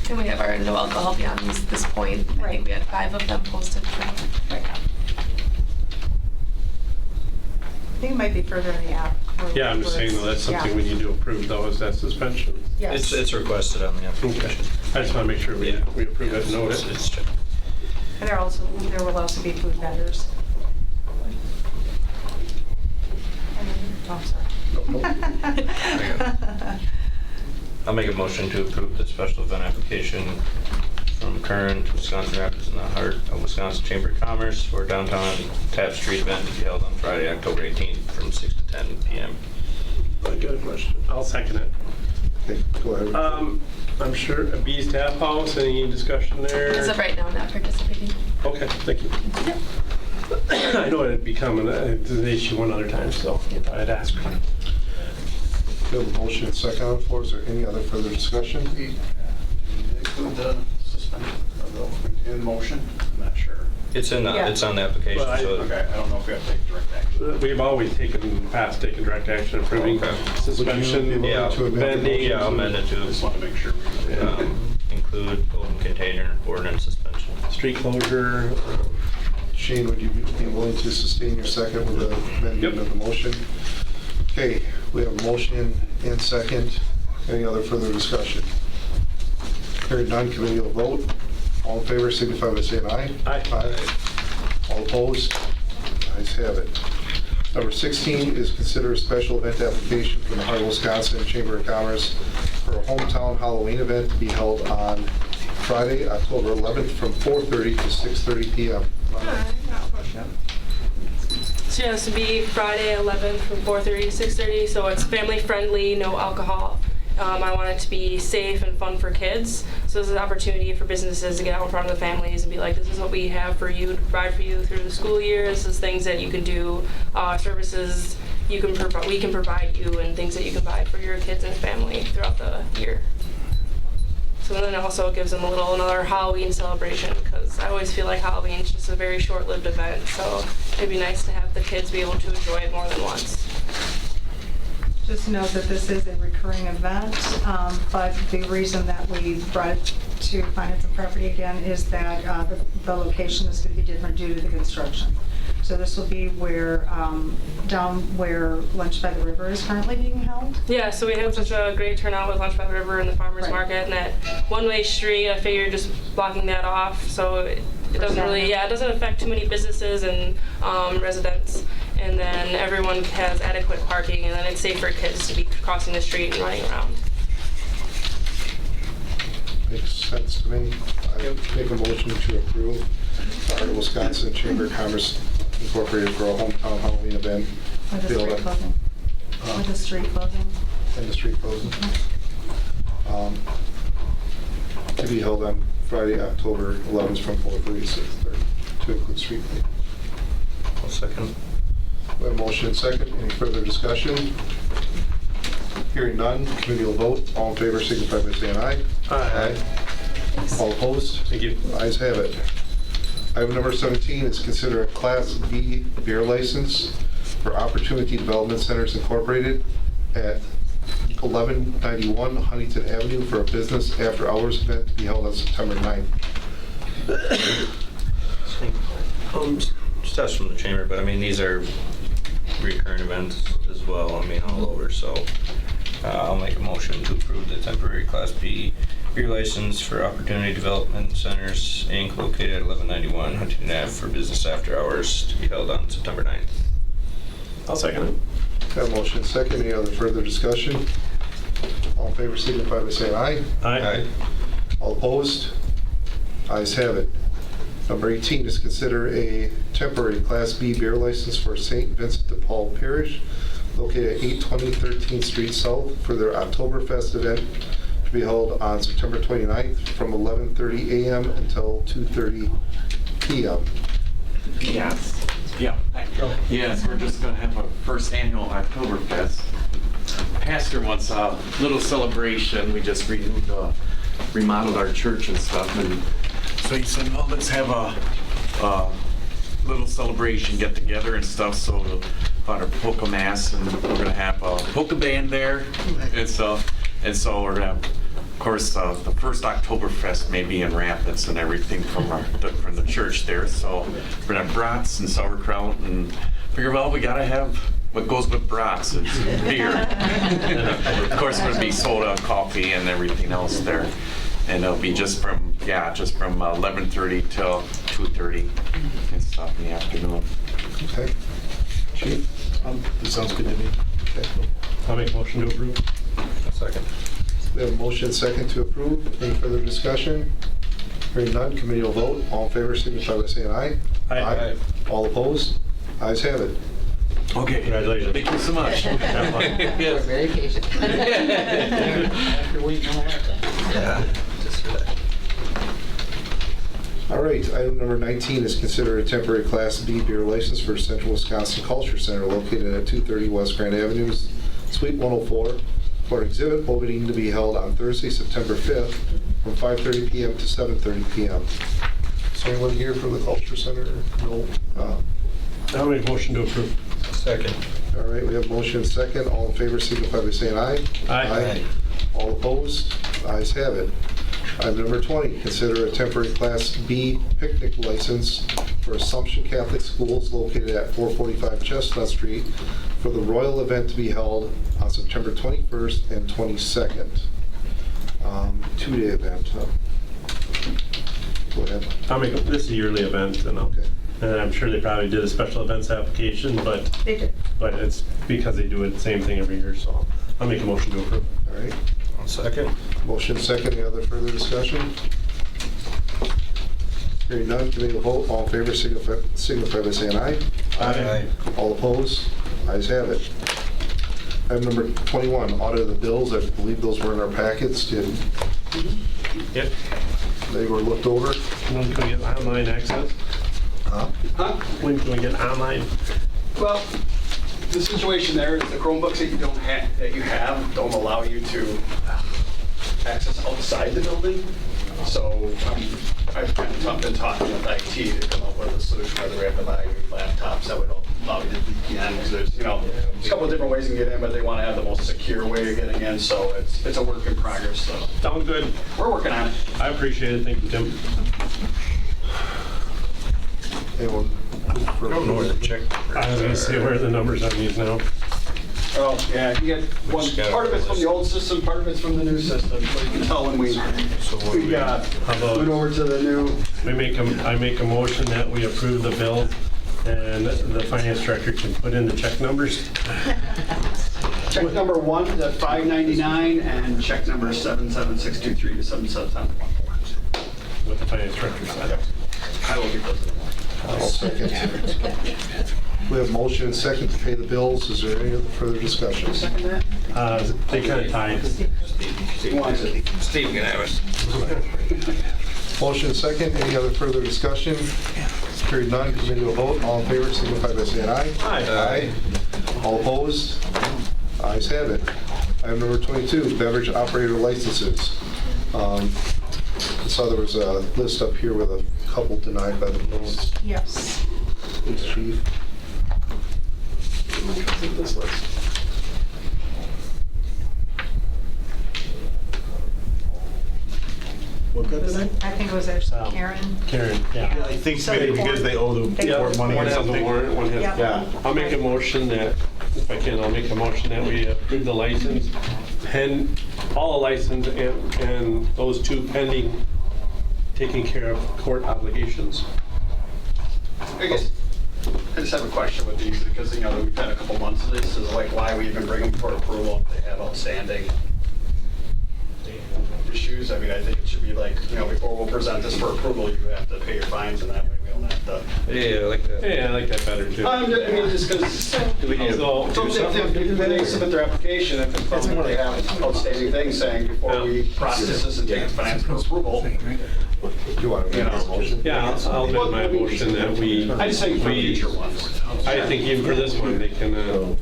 And we have our no alcohol beyond this point. I think we had 5 of them posted. Right now. I think it might be further in the app. yeah, I'm just saying though, that's something we need to approve though, is that suspension. Yes. It's requested on the application. I just want to make sure we approve it and note it. It's checked. And there will also be food vendors. Oh, sorry. I'll make a motion to approve the special event application from Current Wisconsin Rapids in the heart of Wisconsin Chamber of Commerce for downtown Tap Street event to be held on Friday, October 18th from 6 to 10 p.m. I got a question. I'll second it. Okay, go ahead. I'm sure a Bees Tap House, any discussion there? As of right now, not participating. Okay, thank you. I know it'd become an issue one other time, so I'd ask. We have a motion and second on the floor. Is there any other further discussion? Include the suspension of the in motion? I'm not sure. It's in Yeah. it's on the application. Well, so Okay, I don't know if we have to take direct action. We've always taken direct action approving Okay. suspension, Would you be willing to amend the vending. yeah, I'll amend it Just to want to make sure we include open container ordinance suspension. Street closure. Shane, would you be willing to sustain your second with the amendment of the motion? Okay, we have a motion and second. Any other further discussion? Hearing none, committee will vote. All in favor signify by saying aye. Aye. All opposed? Ayes have it. Number 16 is consider a special event application from the Heart of Wisconsin Chamber of Commerce for a hometown Halloween event to be held on Friday, October 11th from 4:30 to 6:30 p.m. So yeah, this would be Friday 11th from 4:30 to 6:30, so it's family friendly, no alcohol. I want it to be safe and fun for kids, so this is an opportunity for businesses to get out in front of the families and be like, this is what we have for you, to provide for you through the school year. This is things that you can do, services we can provide you, and things that you can buy for your kids and family throughout the year. So then it also gives them another Halloween celebration, because I always feel like Halloween is just a very short-lived event, so it'd be nice to have the kids be able to enjoy it more than once. Just note that this is a recurring event, but the reason that we brought it to Finance and Property again is that the location is going to be different due to the construction. So this will be down where Lunch by the River is currently being held. Yeah, so we had such a great turnout with Lunch by the River and the farmers market and that one-way street. I figured just blocking that off, so it doesn't really, it doesn't affect too many businesses and residents. And then everyone has adequate parking, and then it's safe for kids to be crossing the street and running around. Makes sense to me. I make a motion to approve the Heart of Wisconsin Chamber of Commerce Incorporated for a hometown Halloween event. With the street closing. With the street closing. And the street closing. To be held on Friday, October 11th from 4:30 to 6:30 to include street cleaning. I'll second. We have a motion and second. Any further discussion? Hearing none, committee will vote. All in favor signify by saying aye. Aye. All opposed? Thank you. Ayes have it. Item number 17 is consider a Class B beer license for Opportunity Development Centers Incorporated at 1191 Huntington Avenue for a business after-hours event to be held on September 9th. Just ask from the chamber, but I mean, these are recurring events as well, I mean, all over, so I'll make a motion to approve the temporary Class B beer license for Opportunity Development Centers, Inc., located at 1191 Huntington Ave for business after hours to be held on September 9th. I'll second it. Got a motion second. Any other further discussion? All in favor signify by saying aye. Aye. All opposed? Ayes have it. Number 18 is consider a temporary Class B beer license for St. Vincent de Paul Parish, located at 820 13th Street South, for their Oktoberfest event to be held on September 29th from 11:30 a.m. until 2:30 p.m. Yes. Yeah. Yes, we're just going to have a first annual Oktoberfest. Pastor wants a little celebration. We just remodeled our church and stuff, and so he said, "Well, let's have a little celebration, get together and stuff." So about our polka mass, and we're going to have a polka band there and stuff. And so we're going to have, of course, the first Oktoberfest may be in Rapids and everything from the church there. So we're going to have brats and sauerkraut, and figure, well, we got to have what goes with brats is beer. Of course, there's going to be soda, coffee, and everything else there. And it'll be just from 11:30 till 2:30 and stuff in the afternoon. Okay. Chief? This sounds good to me. Okay. I'll make a motion to approve. Second. We have a motion second to approve. Any further discussion? Hearing none, committee will vote. All in favor signify by saying aye. Aye. All opposed? Ayes have it. Okay. Congratulations. Thank you so much. For vacation. After waiting all that time. Yeah, just for that. All right, item number 19 is consider a temporary Class B beer license for Central Wisconsin Culture Center located at 230 West Grand Avenue, Suite 104, for an exhibit opening to be held on Thursday, September 5th from 5:30 p.m. to 7:30 p.m. Is there anyone here from the Culture Center? No. I'll make a motion to approve. Second. All right, we have motion second. All in favor signify by saying aye. Aye. All opposed? Ayes have it. Item number 20, consider a temporary Class B picnic license for Assumption Catholic Schools located at 445 Chestnut Street for the Royal event to be held on September 21st and 22nd. Two-day event, huh? Go ahead. This is a yearly event, and I'm sure they probably did a special events application, but They did. but it's because they do it the same thing every year, so I'll make a motion to approve. All right. Second. Motion second. Any other further discussion? Hearing none, committee will vote. All in favor signify by saying aye. Aye. All opposed? Ayes have it. Item number 21, audit of the bills. I believe those were in our packets. Yep. They were looked over. When can we get online access? When can we get online? Well, the situation there is the Chromebooks that you have don't allow you to access outside the building. So I've kind of been talking with IT to come up with a solution, whether we have to buy laptops that would allow you to VPN, because there's a couple of different ways to get in, but they want to have the most secure way of getting in. So it's a work in progress. So sounds good. We're working on it. I appreciate it. Thank you, Tim. Anyone? I don't know where the check. I was going to say, where are the numbers on these now? Oh, yeah, you get one, part of it's from the old system, part of it's from the new system. So you can tell when we got went over to the new. I make a motion that we approve the bill, and the finance director can put in the check numbers. Check number 1 to 599 and check number 77623 to 77714. What the finance director said. I will get those in the morning. I'll second. We have motion and second to pay the bills. Is there any other further discussion? Second that? They kind of tied. Steve wants it. Steve can have it. Motion second. Any other further discussion? Hearing none, committee will vote. All in favor signify by saying aye. Aye. All opposed? Ayes have it. Item number 22, beverage operator licenses. I saw there was a list up here with a couple denied by the board. Yes. Please, Chief. This list. What got tonight? I think it was actually Karen. Karen, yeah. I think maybe because they owe the court money One or has the something. warrant, one has. Yeah. Yeah. I'll make a motion that, if I can, I'll make a motion that we approve the license all the license and those two pending taking care of court obligations. I guess I just have a question with these because, you know, we've had a couple months of this, is like why we even bring them for approval if they have outstanding issues. I mean, I think it should be like, you know, before we'll present this for approval, you have to pay your fines and that way we don't have to. Yeah, I like that. Yeah, I like that better too. I mean, just because. Do we need to So- do something? When they submit their application, if it's something they have outstanding things saying before we process this and take it to financial approval. You want to make a motion? Yeah, I'll amend my motion that we. I just think for future ones. I think even for this one, they can,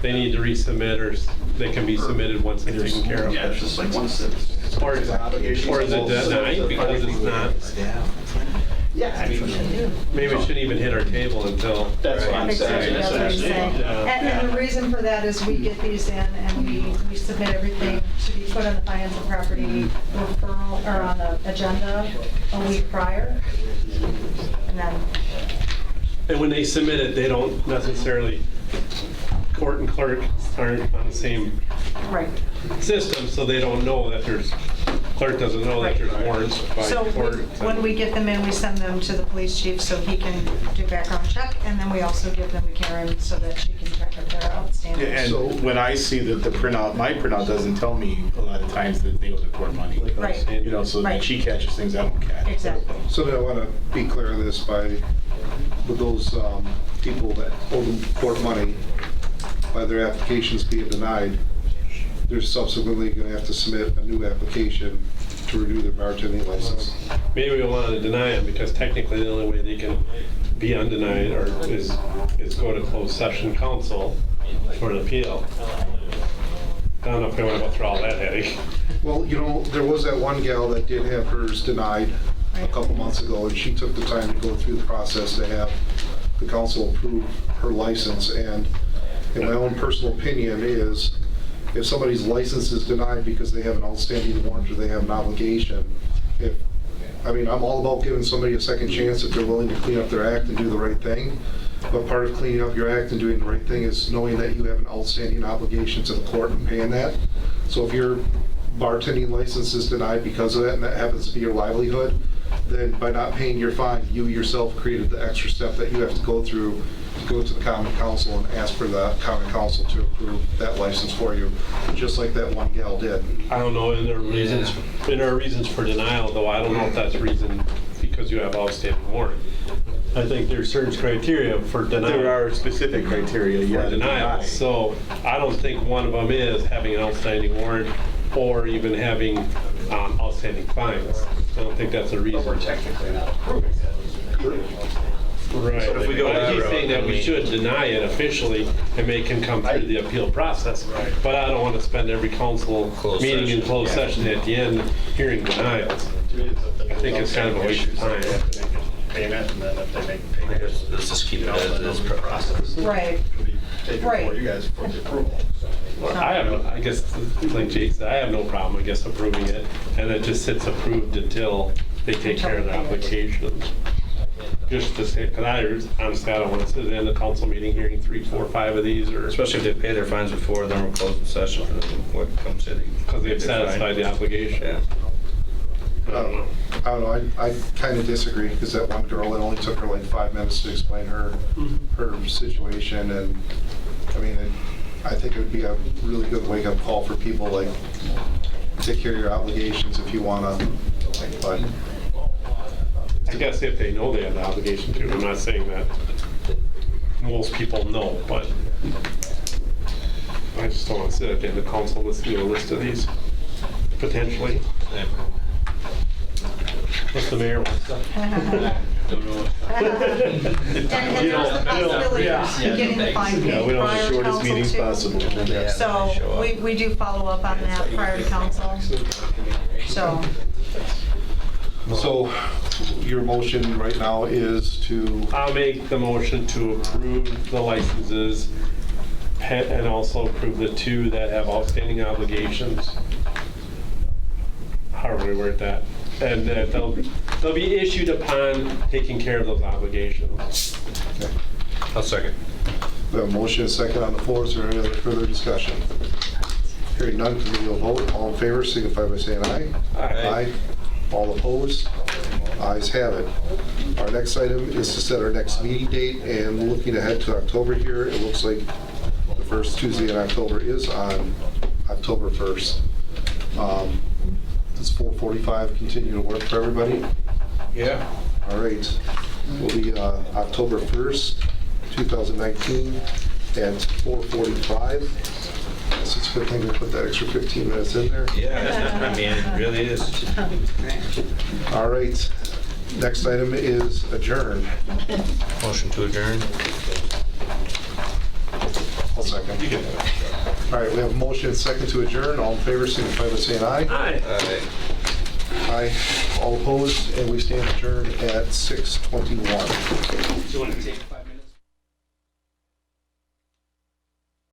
they need to resubmit or they can be submitted once they're taken care of. Yeah, it's just like once it's. Or is it denied because it's not? Yeah, I mean. Maybe it shouldn't even hit our table until. That's what I'm saying. That's what he's saying. Yeah. And the reason for that is we get these in and we submit everything to be put on the finance and property referral, or on the agenda a week prior. And then, And when they submit it, they don't necessarily, court and clerk aren't on the same right. system, so they don't know that there's, clerk doesn't know that there's warrants by So court. when we get them in, we send them to the police chief so he can do background check, and then we also give them to Karen so that she can check if they're outstanding. And when I see that the printout, my printout doesn't tell me a lot of times that they owe the court money. Right. You know, so Right. she catches things I don't catch. Exactly. So then I want to be clear on this with those people that owe them court money, by their applications being denied, they're subsequently going to have to submit a new application to renew their bartending license. Maybe we want to deny them because technically the only way they can be undenied is go to closed session council for an appeal. I don't know if I want to go through all that headache. Well, you know, there was that one gal that did have hers denied a couple months ago, and she took the time to go through the process to have the council approve her license. And in my own personal opinion is, if somebody's license is denied because they have an outstanding warrant or they have an obligation, I'm all about giving somebody a second chance if they're willing to clean up their act and do the right thing. But part of cleaning up your act and doing the right thing is knowing that you have an outstanding obligation to the court and paying that. So if your bartending license is denied because of that, and that happens to be your livelihood, then by not paying your fine, you yourself created the extra step that you have to go through to go to the common council and ask for the common council to approve that license for you, just like that one gal did. I don't know, and there are reasons for denial, though I don't know if that's reason because you have outstanding warrant. I think there's certain criteria for denial. There are specific criteria, yeah. For denial, so I don't think one of them is having an outstanding warrant or even having outstanding fines. I don't think that's a reason. But we're technically not approving it. Right. So if we go But that he's route, saying that then we should deny it officially and make him come through the appeal process. Right. But I don't want to spend every council Closed meeting in session. closed session at the end hearing denials. I think it's kind of a waste of time. They have to make a payment, and then if they make a payment, Let's just keep it as is. process. Right. It'll be taken before you guys for the approval. I have, I guess, like Jake said, I have no problem, I guess, approving it. And it just sits approved until they take care of their obligations. Just to say, because honestly, I don't want to sit in the council meeting hearing 3, 4, 5 of these, or Especially if they pay their fines before, then we're closing session for what comes in. because they've satisfied the obligation. Yeah. I don't know, I kind of disagree, because that one girl, it only took her like 5 minutes to explain her situation, and I think it would be a really good wake-up call for people, like, take care of your obligations if you want to, but I guess if they know they have the obligation to, I'm not saying that most people know, but I just don't want to sit at the end of the council listening to a list of these, potentially. What's the mayor want to say? And there's the possibility of getting the fine Yeah, we paid don't have prior the to shortest meetings council too. possible. So we do follow up on that prior to council. So your motion right now is to, I'll make the motion to approve the licenses and also approve the 2 that have outstanding obligations. However we word that. And that they'll be issued upon taking care of those obligations. I'll second. we have a motion and a second on the floor, is there any other further discussion? Hearing none, committee will vote. All in favor signify by saying aye. Aye. All opposed? Ayes have it. Our next item is to set our next meeting date, and looking ahead to October here, it looks like the first Tuesday in October is on October 1st. Does 4:45 continue to work for everybody? Yeah. All right. Will be October 1st, 2019 at 4:45. Guess it's a good thing we put that extra 15 minutes in there. Yeah, I mean, it really is. All right. Next item is adjourn. Motion to adjourn. I'll second. All right, we have a motion and second to adjourn. All in favor, signify by saying aye. Aye. Aye. Aye. All opposed, and we stand adjourned at 6:21. Do you want to take 5 minutes?